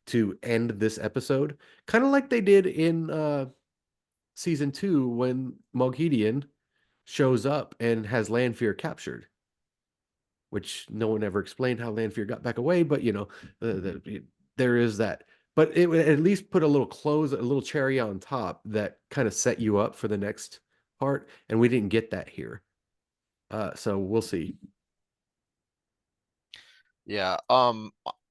to end this episode, kind of like they did in season two when Moghedian shows up and has Lanfear captured, which no one ever explained how Lanfear got back away, but there is that. But it would at least put a little close, a little cherry on top that kind of set you up for the next part, and we didn't get that here. So we'll see. Yeah.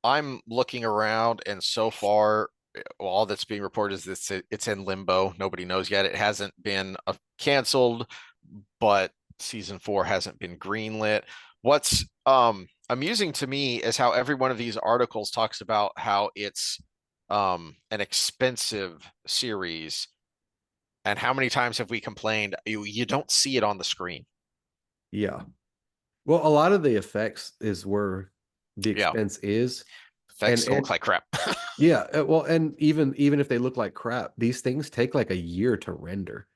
I'm looking around, and so far, all that's being reported is this it's in limbo. Nobody knows yet. It hasn't been canceled, but season 4 hasn't been greenlit. What's amusing to me is how every one of these articles talks about how it's an expensive series, and how many times have we complained you don't see it on the screen. Yeah. Well, a lot of the effects is where the Yeah, expense is, effects still and look like crap. yeah, well, and even if they look like crap, these things take like a year to render.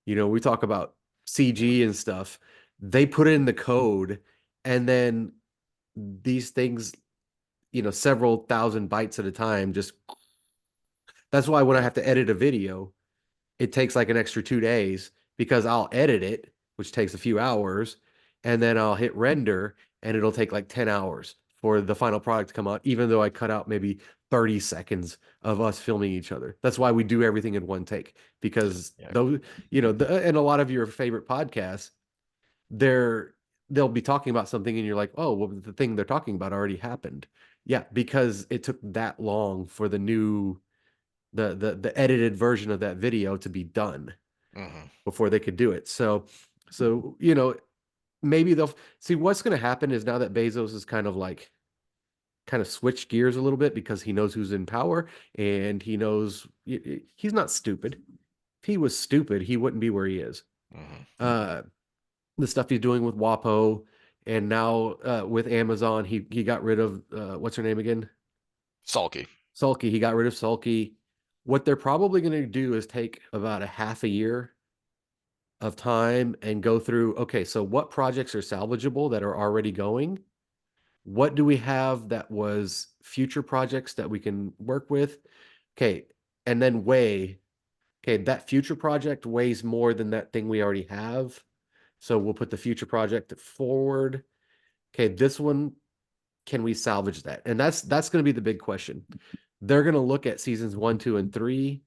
We talk about CG and stuff. They put in the code, and then these things, several thousand bytes at a time, just that's why when I Yeah. have to edit a video, it takes like an extra 2 days because I'll edit it, which takes a few hours, and then I'll hit render and it'll take like 10 hours for the final product to come out, even though I cut out maybe 30 seconds of us filming each other. That's why we do everything in one take because Yeah. those, and a lot of your favorite podcasts, they're they'll be talking about something and you're like, oh, well, the thing they're talking about already happened. Yeah, because it took that long for the edited version of that video to be done Hmm. before they could do it. So maybe they'll see what's going to happen is now that Bezos is kind of switched gears a little bit because he knows who's in power and he knows he's not stupid. If he was stupid, he wouldn't be where he is. Hmm. Uh, the stuff he's doing with WAPO and now with Amazon, he got rid of what's her name again? Sulky. Sulky. He got rid of Sulky. What they're probably going to do is take about a half a year of time and go through, okay, so what projects are salvageable that are already going? What do we have that was future projects that we can work with? Okay, and then weigh, okay, that future project weighs more than that thing we already have. So we'll put the future project forward. Okay, this one, can we salvage that? And that's going to be the big question. They're going to look at seasons one, two, and three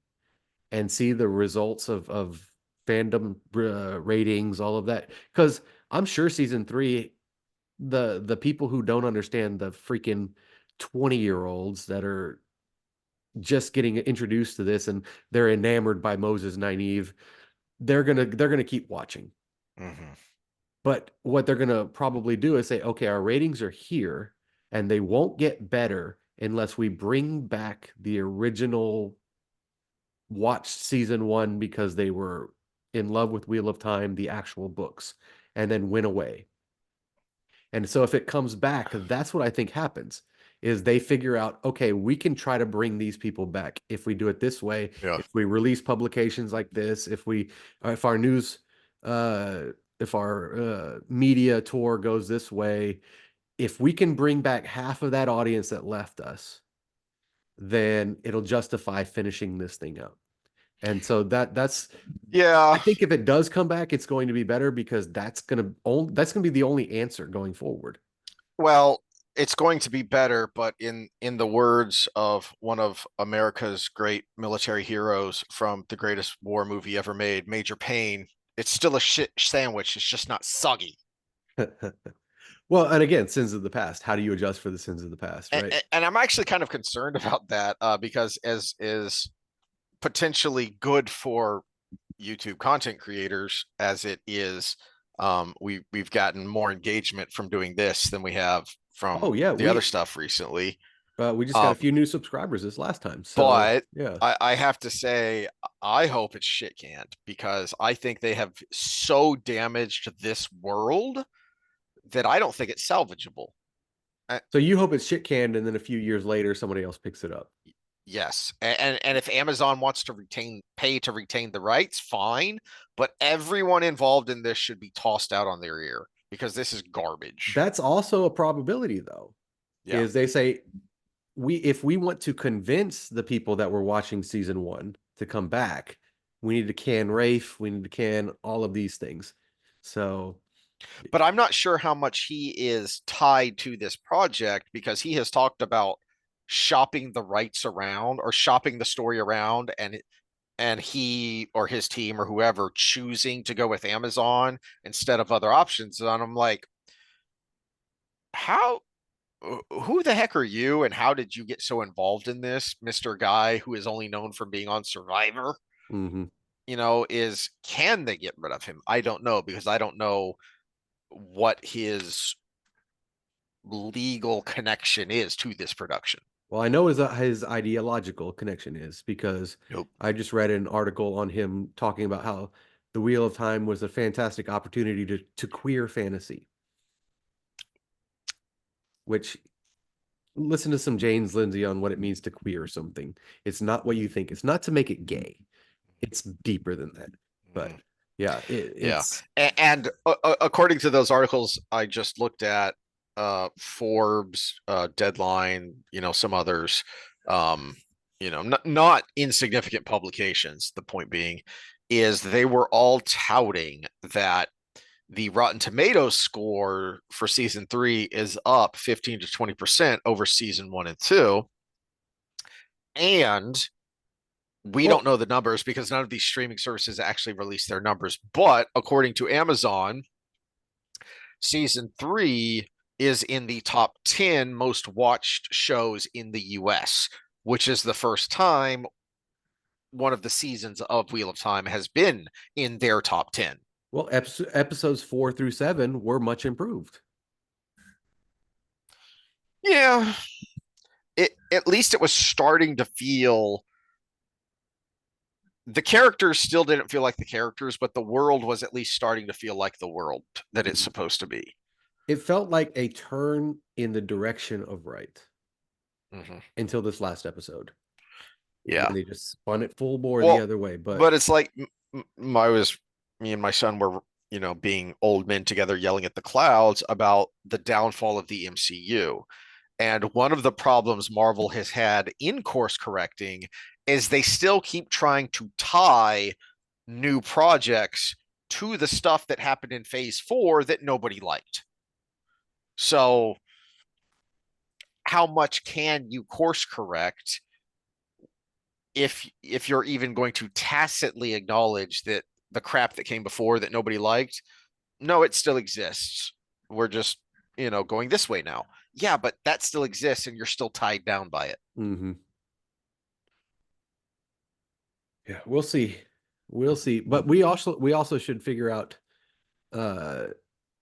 and see the results of fandom ratings, all of that. Because I'm sure season three, the people who don't understand the freaking 20-year-olds that are just getting introduced to this and they're enamored by Moses Nynaeve, they're gonna keep watching. Hmm. But what they're gonna probably do is say, okay, our ratings are here, and they won't get better unless we bring back the original watched season one because they were in love with Wheel of Time, the actual books, and then went away. And so if it comes back, that's what I think happens is they figure out, okay, we can try to bring these people back if we do it this way, Yeah. if we release publications like this, if our news, uh, if our media tour goes this way, if we can bring back half of that audience that left us, then it'll justify finishing this thing up. And so that's I Yeah. think if it does come back, it's going to be better because that's gonna be the only answer going forward. Well, it's going to be better, but in the words of one of America's great military heroes from the greatest war movie ever made, Major Payne, it's still a shit sandwich. It's just not soggy. Well, and again, sins of the past. How do you adjust for the sins of the past, And, right? and I'm actually kind of concerned about that because as is potentially good for YouTube content creators as it is, we've gotten more engagement from doing this than we have Oh from yeah, the other stuff recently. we just got a Um, few new subscribers this last time. So but yeah. I have to say, I hope it's shit canned because I think they have so damaged this world that I don't think it's salvageable. Uh, So you hope it's shit canned and then a few years later somebody else picks it up. yes, and if Amazon wants to pay to retain the rights, fine. But everyone involved in this should be tossed out on their ear because this is garbage. That's also a probability though, Yeah. is they say we if we want to convince the people that were watching season one to come back, we need to can Rafe, we need to can all of these things. So But I'm not sure how much he is tied to this project because he has talked about shopping the rights around or shopping the story around and he or his team or whoever choosing to go with Amazon instead of other options. And I'm like, how who the heck are you and how did you get so involved in this, Mr. Guy who is only known for being on Survivor? mhm. Is can they get rid of him? I don't know because I don't know what his legal connection is to this production. Well, I know his ideological connection is because Nope. I just read an article on him talking about how the Wheel of Time was a fantastic opportunity to queer fantasy, which listen to some James Lindsay on what it means to queer something. It's not what you think. It's not to make it gay. It's deeper than that. But Mm, yeah, yeah, it's and according to those articles I just looked at, Forbes, Deadline, some others, um, not insignificant publications. The point being, is they were all touting that the Rotten Tomatoes score for season three is up 15 to 20% over season one and two. And we don't well, know the numbers because none of these streaming services actually release their numbers. But according to Amazon, season three is in the top 10 most watched shows in the US, which is the first time one of the seasons of Wheel of Time has been in their top 10. episodes 4 through 7 were much improved. Yeah, at least it was starting to feel, the characters still didn't feel like the characters, but the world was at least starting to feel like the world that it's Mhm. supposed to be. It felt like a turn in the direction of right Mm-hmm. until this last episode. And Yeah. then they just spun it full bore the Well, other way. But but it's like I was, me and my son were, being old men together yelling at the clouds about the downfall of the MCU. And one of the problems Marvel has had in course correcting is they still keep trying to tie new projects to the stuff that happened in phase four that nobody liked. So, how much can you course correct if you're even going to tacitly acknowledge that the crap that came before that nobody liked, no, it still exists. We're just, going this way now. Yeah, but that still exists and you're still tied down by it. Hmm. Yeah, we'll see. We'll see. But we also should figure out uh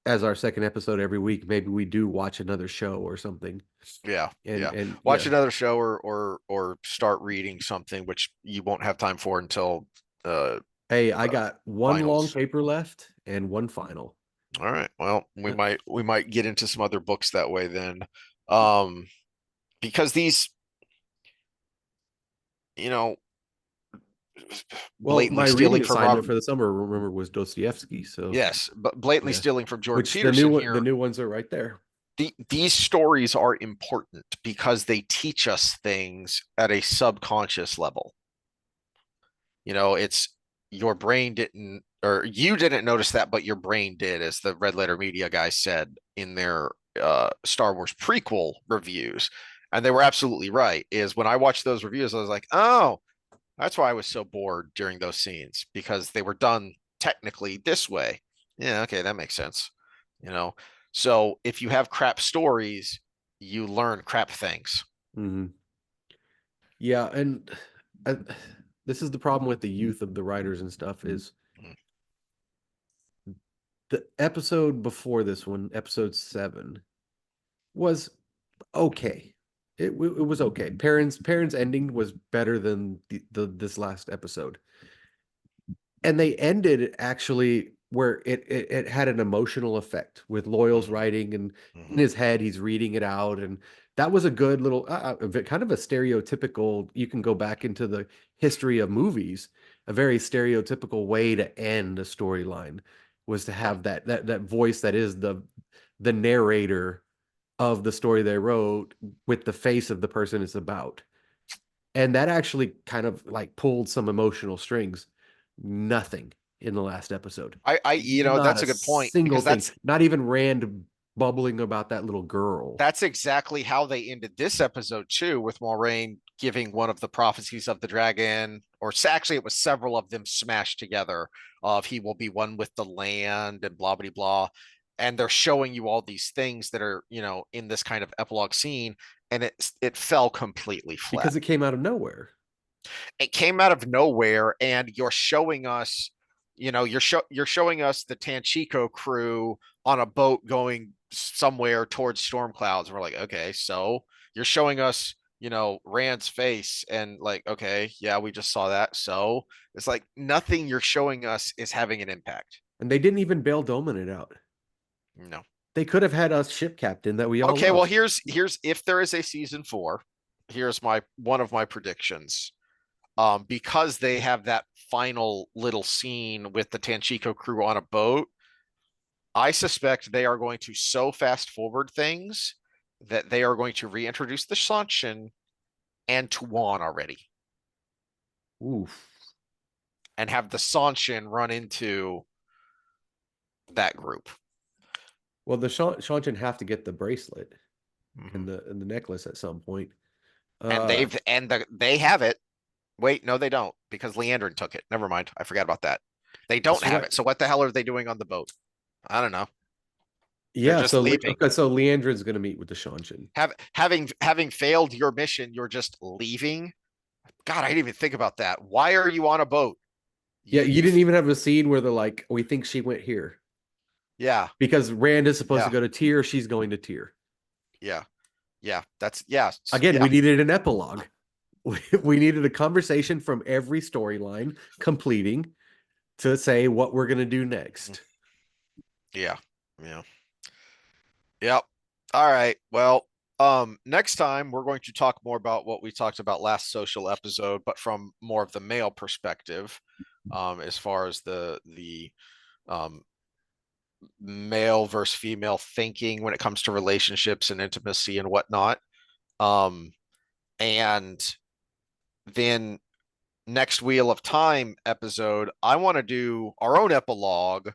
as our second episode every week, maybe we do watch another show or something. Yeah, And yeah. and Watch yeah. another show or start reading something which you won't have time for until uh Hey, I got one long finals. paper left and one final. All right. Well, we Uh, might get into some other books that way then. Um because these, you know, Well, blatantly my reading stealing from assignment Robert, for the summer, remember, was Dostoevsky. So yes, but blatantly yeah, stealing from Jordan which the new Peterson one, the here. new ones are right there. These stories are important because they teach us things at a subconscious level. It's your brain didn't, or you didn't notice that, but your brain did, as the Red Letter Media guys said in their Star Wars prequel reviews. And they were absolutely right. Is when I watched those reviews, I was like, oh, that's why I was so bored during those scenes because they were done technically this way. Yeah, okay, that makes sense. You know, so if you have crap stories, you learn crap things. Hmm. Yeah, and uh, this is the problem with the youth of the writers and stuff is the episode before this one, episode 7, was okay. It was okay. Parents ending was better than the this last episode. And they ended it actually where it had an emotional effect with Loyal's Mm-hmm. writing, and in Mm-hmm. his head he's reading it out, and that was a good little kind of a stereotypical, you can go back into the history of movies, a very stereotypical way to end a storyline was to Yeah. have that voice that is the narrator of the story they wrote with the face of the person it's about. And that actually kind of like pulled some emotional strings. Nothing in the last episode. Not That's a a good point single because thing. Not even Rand bubbling about that little girl. that's exactly how they ended this episode too, with Moraine giving one of the prophecies of the dragon, or actually it was several of them smashed together of he will be one with the land and blah blah blah. And they're showing you all these things that are, in this kind of epilogue scene, and it fell completely flat. Because it came out of nowhere. It came out of nowhere, and you're showing us, you're showing us the Tanchico crew on a boat going somewhere towards storm clouds. And we're like, okay, so you're showing us, Rand's face, and like, okay, yeah, we just saw that. So it's like nothing you're showing us is having an impact. And they didn't even bail Doman it out. No. They could have had a ship captain that we all Okay, well, love. here's if there is a season 4, here's my one of my predictions. Because they have that final little scene with the Tanchico crew on a boat, I suspect they are going to so fast forward things that they are going to reintroduce the Sanshin and Tuan already, Oof. and have the Sanshin run into that group. Well, the Shanchan have to get the bracelet Mm-hmm. and the necklace at some point. And Uh, they have it. Wait, no, they don't, because Leandrin took it. Never mind. I forgot about that. They don't that's have right. it. So what the hell are they doing on the boat? I don't know. They're Yeah, just so leaving. okay, so Leandrin's gonna meet with the Shanchan. Having failed your mission, you're just leaving. God, I didn't even think about that. Why are you on a boat? Yeah, You you you didn't even have a scene where they're like, we think she went here. Yeah, Because Rand is supposed to yeah, go to Tyr, she's going to Tyr. yeah, yeah. That's yeah, Again, yeah, we needed an epilogue. We needed a conversation from every storyline completing to say what we're going to do next. yeah, yeah. Yep. All right. Well, next time we're going to talk more about what we talked about last social episode, but from more of the male perspective, as far as the um male versus female thinking when it comes to relationships and intimacy and whatnot. Um, and then next Wheel of Time episode, I want to do our own epilogue,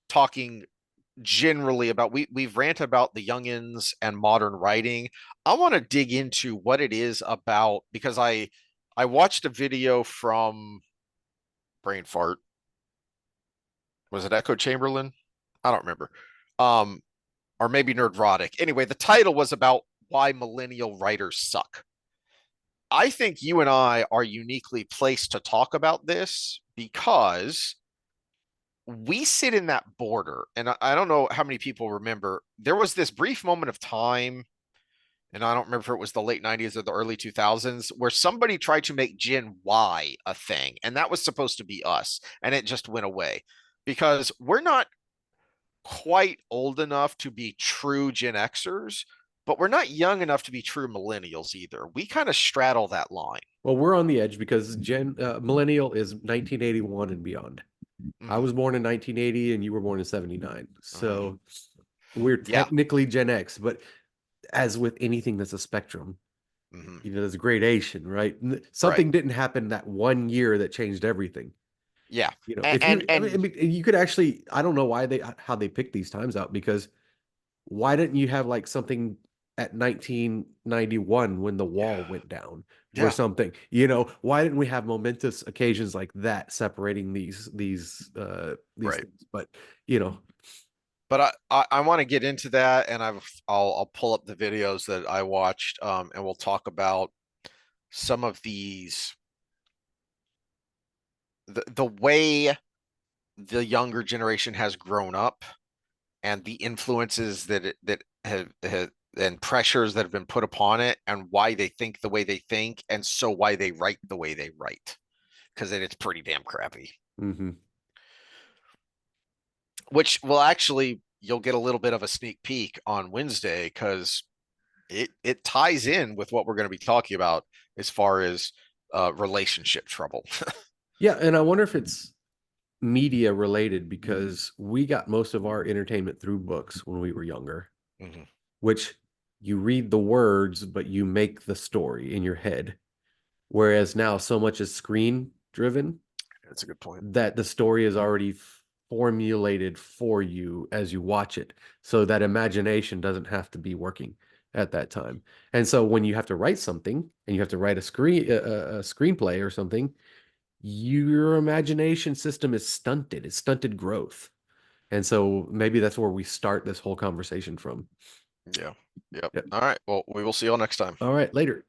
talking generally about we've ranted about the youngins and modern writing. I want to dig into what it is about, because I watched a video from Brain Fart. Was it Echo Chamberlain? I don't remember. Um, or maybe Nerdrotic. Anyway, the title was about why millennial writers suck. I think you and I are uniquely placed to talk about this because we sit in that border. And I don't know how many people remember, there was this brief moment of time, and I don't remember if it was the late 90s or the early 2000s, where somebody tried to make Gen Y a thing. And that was supposed to be us. And it just went away because we're not quite old enough to be true Gen Xers, but we're not young enough to be true millennials either. We kind of straddle that line. Well, we're on the edge because millennial is 1981 and beyond. I Mm-hmm. was born in 1980 and you were born in 79. Mm-hmm. So we're Yeah. technically Gen X, but as with anything that's a spectrum, Mm-hmm. there's gradation, right? Right. Something didn't happen that one year that changed everything. Yeah. If And, you, I and mean, you could actually, I don't know how they pick these times out because why didn't you have like something at 1991 when the wall yeah. went down or Yeah. something? Why didn't we have momentous occasions like that separating these Right. things? But you know, But I want to get into that, and I'll pull up the videos that I watched, and we'll talk about some of these the way the younger generation has grown up and the influences that have and pressures that have been put upon it and why they think the way they think and so why they write the way they write because it's pretty damn crappy, mhm. which will actually you'll get a little bit of a sneak peek on Wednesday because it ties in with what we're going to be talking about as far as relationship trouble. Yeah, and I wonder if it's media related because we got most of our entertainment through books when we were younger, Mm-hmm. which you read the words, but you make the story in your head. Whereas now so much is screen driven That's a good point. that the story is already formulated for you as you watch it. So that imagination doesn't have to be working at that time. And so when you have to write something and you have to write a screenplay or something, your imagination system is stunted. It's stunted growth. And so maybe that's where we start this whole conversation from. Yeah. Yep. Yep. All right. Well, we will see y'all next time. All right, later.